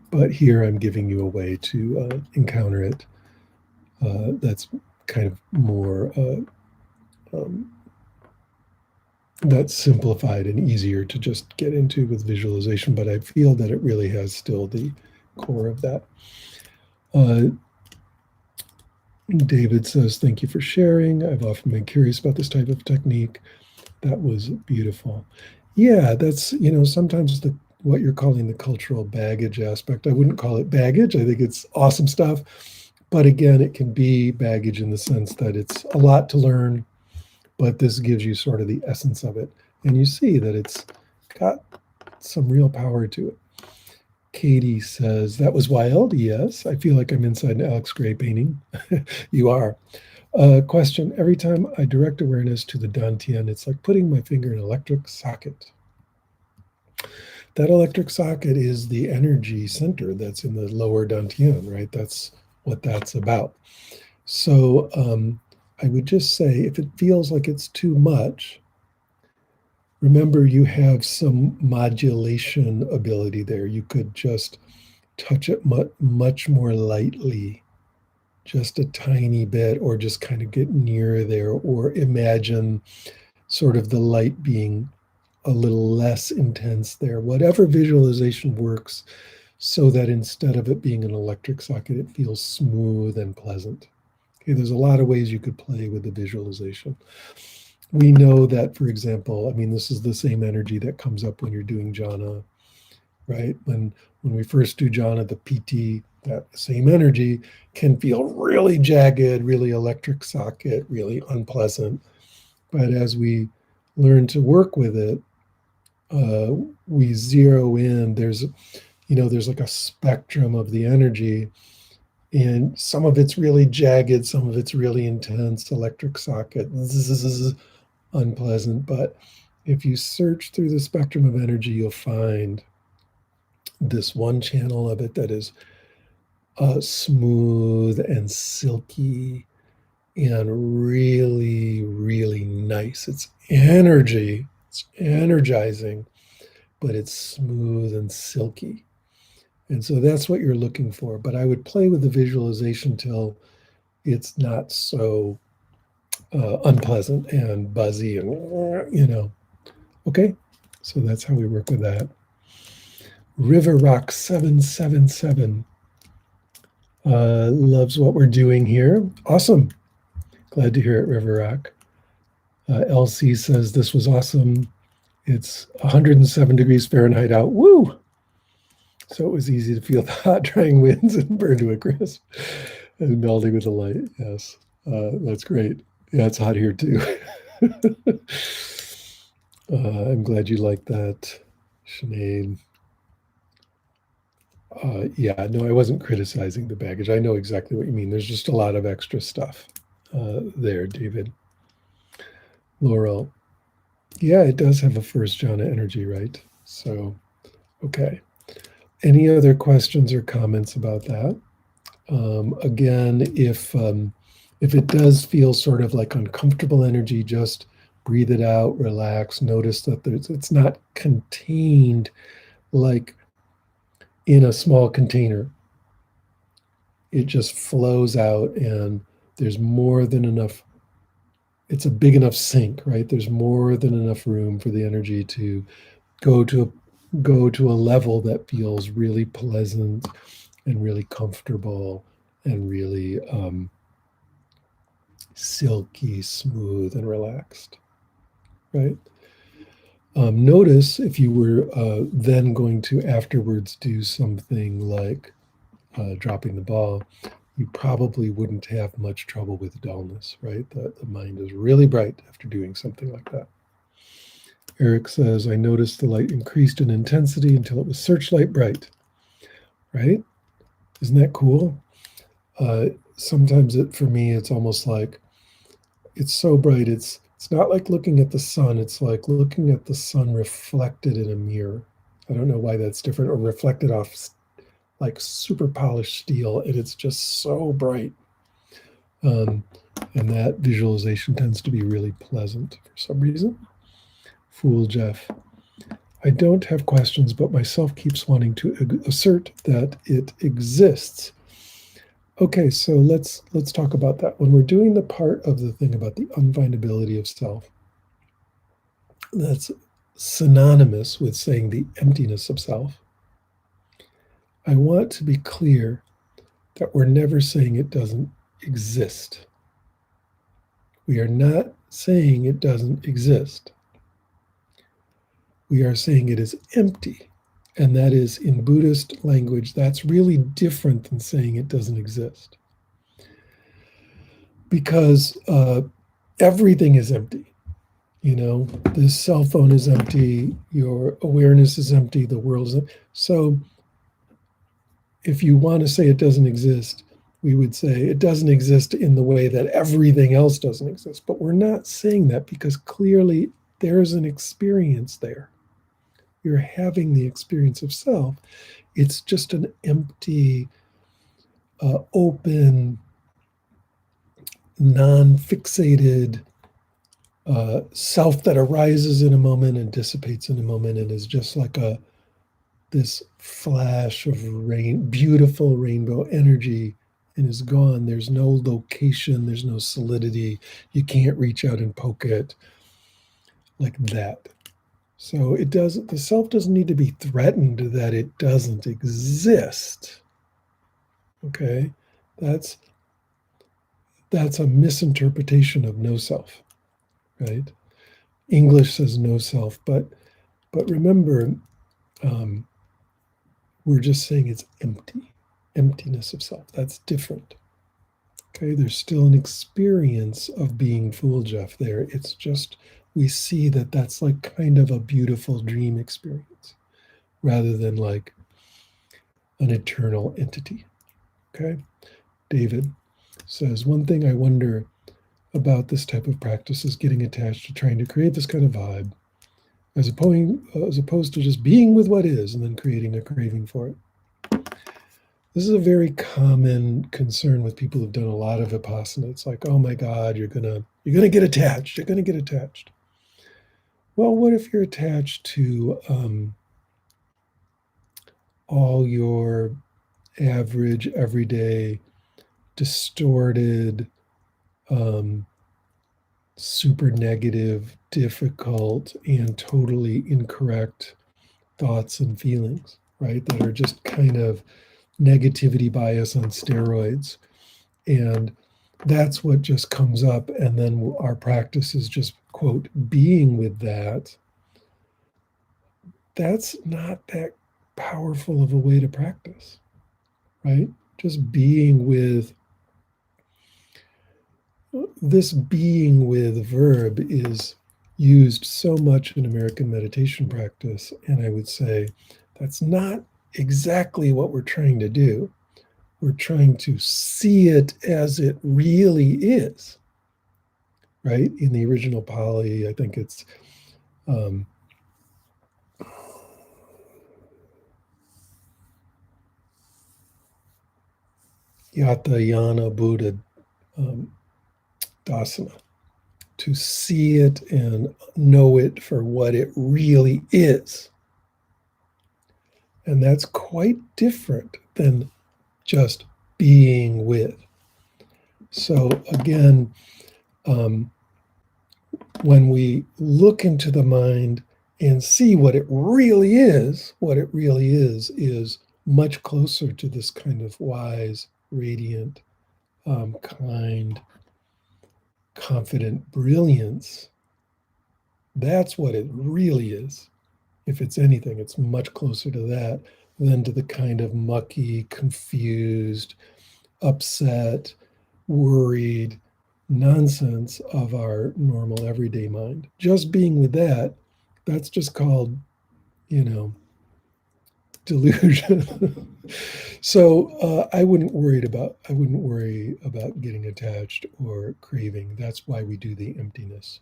But here I'm giving you a way to encounter it that's kind of more that's simplified and easier to just get into with visualization, but I feel that it really has still the core of that. David says, thank you for sharing. I've often been curious about this type of technique. That was beautiful. Yeah, that's, sometimes what you're calling the cultural baggage aspect. I wouldn't call it baggage. I think it's awesome stuff. But again, it can be baggage in the sense that it's a lot to learn, but this gives you sort of the essence of it. And you see that it's got some real power to it. Katie says, that was wild. Yes, I feel like I'm inside an Alex Gray painting. You are. Question, every time I direct awareness to the dantian, it's like putting my finger in an electric socket. That electric socket is the energy center that's in the lower dantian, right? That's what that's about. So I would just say, if it feels like it's too much, remember you have some modulation ability there. You could just touch it much more lightly, just a tiny bit, or just kind of get near there, or imagine sort of the light being a little less intense there. Whatever visualization works, so that instead of it being an electric socket, it feels smooth and pleasant. Okay, there's a lot of ways you could play with the visualization. We know that, for example, this is the same energy that comes up when you're doing jhana, right? When we first do jhana, the PT, that same energy can feel really jagged, really electric socket, really unpleasant. But as we learn to work with it, we zero in. There's like a spectrum of the energy, and some of it's really jagged, some of it's really intense, electric socket, unpleasant. But if you search through the spectrum of energy, you'll find this one channel of it that is smooth and silky and really, really nice. It's energy, it's energizing, but it's smooth and silky. And so that's what you're looking for. But I would play with the visualization till it's not so unpleasant and buzzy and, Okay, so that's how we work with that. River Rock 777 loves what we're doing here. Awesome. Glad to hear it, River Rock. LC says this was awesome. It's 107 degrees Fahrenheit out. Woo! So it was easy to feel the hot, drying winds and burn to a crisp and melting with the light. Yes, that's great. Yeah, it's hot here too. I'm glad you like that. Sinead. Yeah, no, I wasn't criticizing the baggage. I know exactly what you mean. There's just a lot of extra stuff there, David. Laurel. Yeah, it does have a first jhana energy, right? So, okay. Any other questions or comments about that? Again, if it does feel sort of like uncomfortable energy, just breathe it out, relax. Notice that it's not contained like in a small container. It just flows out, and there's more than enough. It's a big enough sink, right? There's more than enough room for the energy to go to a level that feels really pleasant and really comfortable and really silky, smooth, and relaxed, right? Notice if you were then going to afterwards do something like dropping the ball, you probably wouldn't have much trouble with dullness, right? The mind is really bright after doing something like that. Eric says, I noticed the light increased in intensity until it was searchlight bright, right? Isn't that cool? Sometimes for me, it's almost like it's so bright. It's not like looking at the sun. It's like looking at the sun reflected in a mirror. I don't know why that's different, or reflected off like super polished steel, and it's just so bright. And that visualization tends to be really pleasant for some reason. Fool Jeff. I don't have questions, but myself keeps wanting to assert that it exists. Okay, so let's talk about that. When we're doing the part of the thing about the unfindability of self, that's synonymous with saying the emptiness of self. I want to be clear that we're never saying it doesn't exist. We are not saying it doesn't exist. We are saying it is empty. And that is, in Buddhist language, that's really different than saying it doesn't exist. Because everything is empty. You know, this cell phone is empty, your awareness is empty, the world is empty. So if you want to say it doesn't exist, we would say it doesn't exist in the way that everything else doesn't exist. But we're not saying that because clearly there's an experience there. You're having the experience of self. It's just an empty, open, non-fixated self that arises in a moment and dissipates in a moment and is just like this flash of beautiful rainbow energy, and is gone. There's no location, there's no solidity. You can't reach out and poke it like that. So the self doesn't need to be threatened that it doesn't exist. Okay? That's a misinterpretation of no self, right? English says no self, but remember, we're just saying it's empty, emptiness of self. That's different. Okay, there's still an experience of being Fool Jeff there. It's just we see that that's like kind of a beautiful dream experience rather than like an eternal entity. Okay, David says, one thing I wonder about this type of practice is getting attached to trying to create this kind of vibe as opposed to just being with what is and then creating a craving for it. This is a very common concern with people who've done a lot of Vipassana. It's like, oh my God, you're gonna get attached. You're gonna get attached. Well, what if you're attached to all your average, everyday, distorted, super negative, difficult, and totally incorrect thoughts and feelings, right? That are just kind of negativity bias on steroids. And that's what just comes up. And then our practice is just, quote, being with that. That's not that powerful of a way to practice, right? Just being with this being with verb is used so much in American meditation practice. And I would say that's not exactly what we're trying to do. We're trying to see it as it really is, right? In the original Pali, I think it's Yata Yana Buddha Dasana, to see it and know it for what it really is. And that's quite different than just being with. So again, when we look into the mind and see what it really is much closer to this kind of wise, radiant, kind, confident brilliance. That's what it really is. If it's anything, it's much closer to that than to the kind of mucky, confused, upset, worried nonsense of our normal everyday mind. Just being with that, that's just called, delusion. So I wouldn't worry about getting attached or craving. That's why we do the emptiness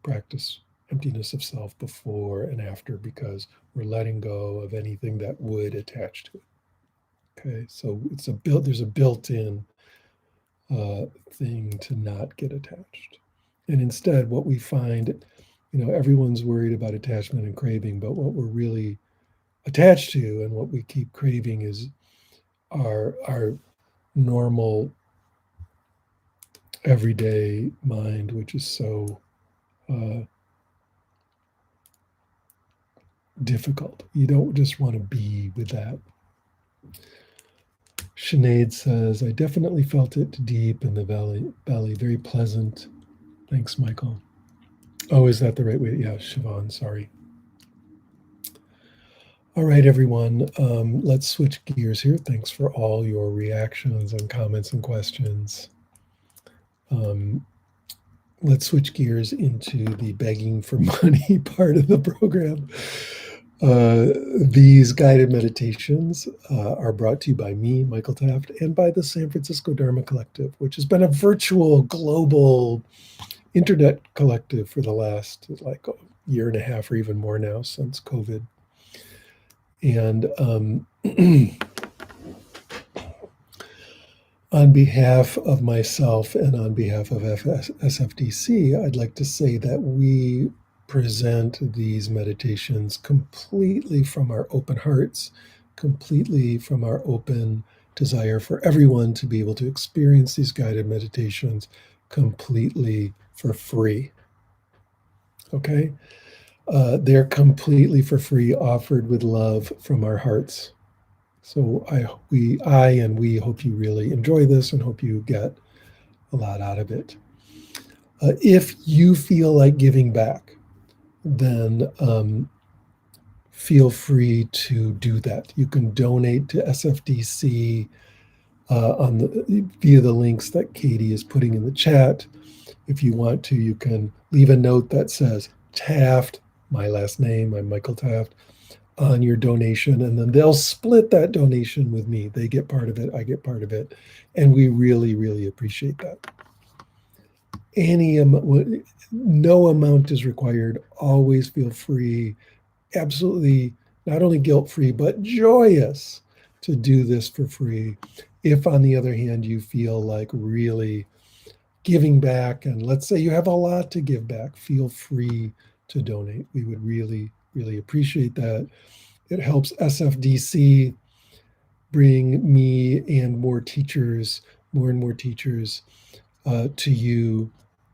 practice, emptiness of self before and after, because we're letting go of anything that would attach to it. Okay, so there's a built-in thing to not get attached. And instead, what we find, everyone's worried about attachment and craving, but what we're really attached to and what we keep craving is our normal everyday mind, which is so difficult. You don't just want to be with that. Sinead says, I definitely felt it deep in the belly, very pleasant. Thanks, Michael. Oh, is that the right way? Yeah, Siobhan, sorry. All right, everyone, let's switch gears here. Thanks for all your reactions and comments and questions. Let's switch gears into the begging for money part of the program. These guided meditations are brought to you by me, Michael Taft, and by the San Francisco Dharma Collective, which has been a virtual global internet collective for the last like a year and a half or even more now since COVID. And on behalf of myself and on behalf of SFDC, I'd like to say that we present these meditations completely from our open hearts, completely from our open desire for everyone to be able to experience these guided meditations completely for free. Okay? They're completely for free, offered with love from our hearts. So I and we hope you really enjoy this and hope you get a lot out of it. If you feel like giving back, then feel free to do that. You can donate to SFDC via the links that Katie is putting in the chat. If you want to, you can leave a note that says Taft, my last name, I'm Michael Taft, on your donation, and then they'll split that donation with me. They get part of it, I get part of it, and we really, really appreciate that. No amount is required. Always feel free, absolutely not only guilt-free, but joyous to do this for free. If, on the other hand, you feel like really giving back, and let's say you have a lot to give back, feel free to donate. We would really, really appreciate that. It helps SFDC bring me and more and more teachers to you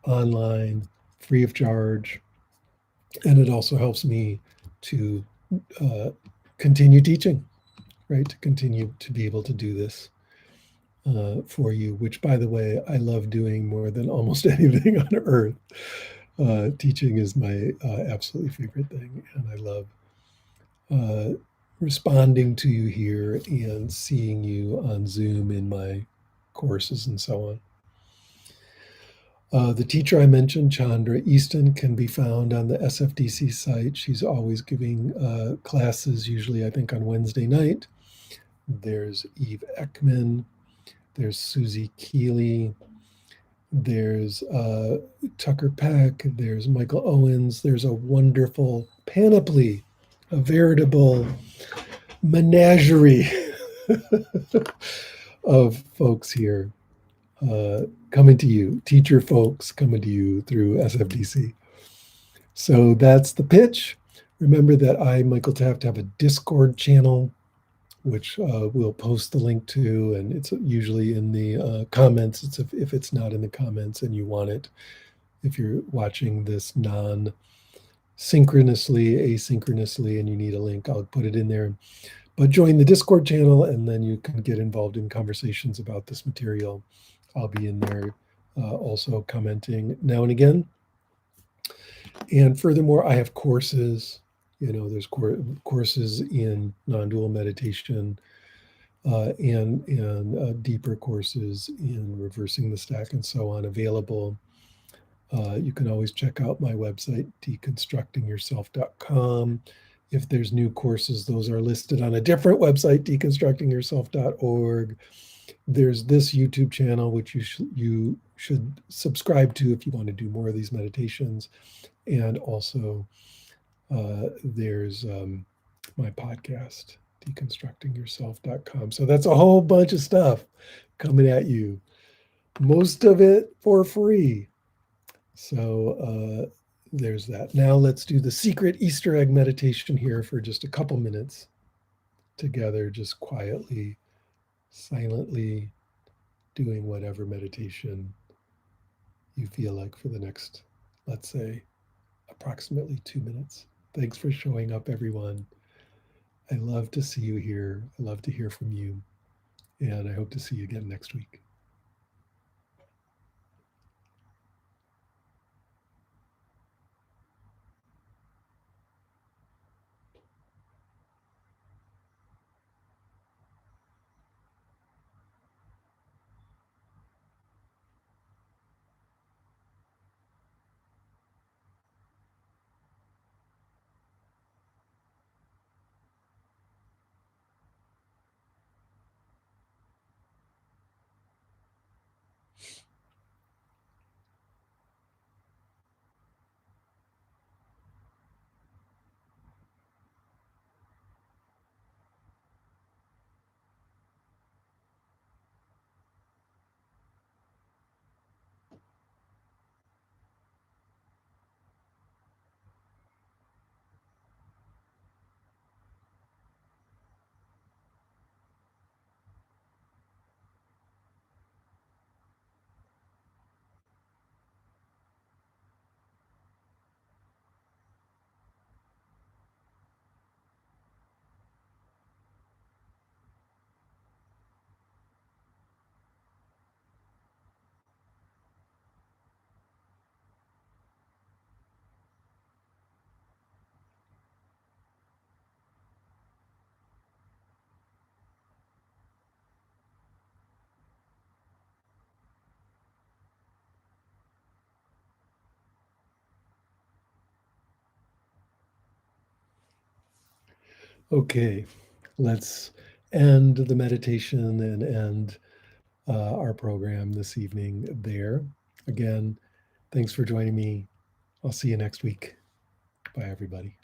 online, free of charge. And it also helps me to continue teaching, right? To continue to be able to do this for you, which, by the way, I love doing more than almost anything on earth. Teaching is my absolutely favorite thing, and I love responding to you here and seeing you on Zoom in my courses and so on. The teacher I mentioned, Chandra Easton, can be found on the SFDC site. She's always giving classes, usually I think on Wednesday night. There's Eve Ekman, there's Susie Keeley, there's Tucker Peck, there's Michael Owens, there's a wonderful panoply, a veritable menagerie of folks here coming to you, teacher folks coming to you through SFDC. So that's the pitch. Remember that I, Michael Taft, have a Discord channel, which we'll post the link to, and it's usually in the comments. It's if it's not in the comments and you want it, if you're watching this non-synchronously, asynchronously, and you need a link, I'll put it in there. But join the Discord channel, and then you can get involved in conversations about this material. I'll be in there also commenting now and again. And furthermore, I have courses. There's courses in non-dual meditation and deeper courses in reversing the stack and so on available. You can always check out my website, deconstructingyourself.com. If there's new courses, those are listed on a different website, deconstructingyourself.org. There's this YouTube channel, which you should subscribe to if you want to do more of these meditations. And also there's my podcast, deconstructingyourself.com. So that's a whole bunch of stuff coming at you, most of it for free. So there's that. Now let's do the secret Easter egg meditation here for just a couple minutes together, just quietly, silently doing whatever meditation you feel like for the next, let's say, approximately 2 minutes. Thanks for showing up, everyone. I love to see you here. I love to hear from you. And I hope to see you again next week. Okay, let's end the meditation and end our program this evening there. Again, thanks for joining me. I'll see you next week. Bye, everybody.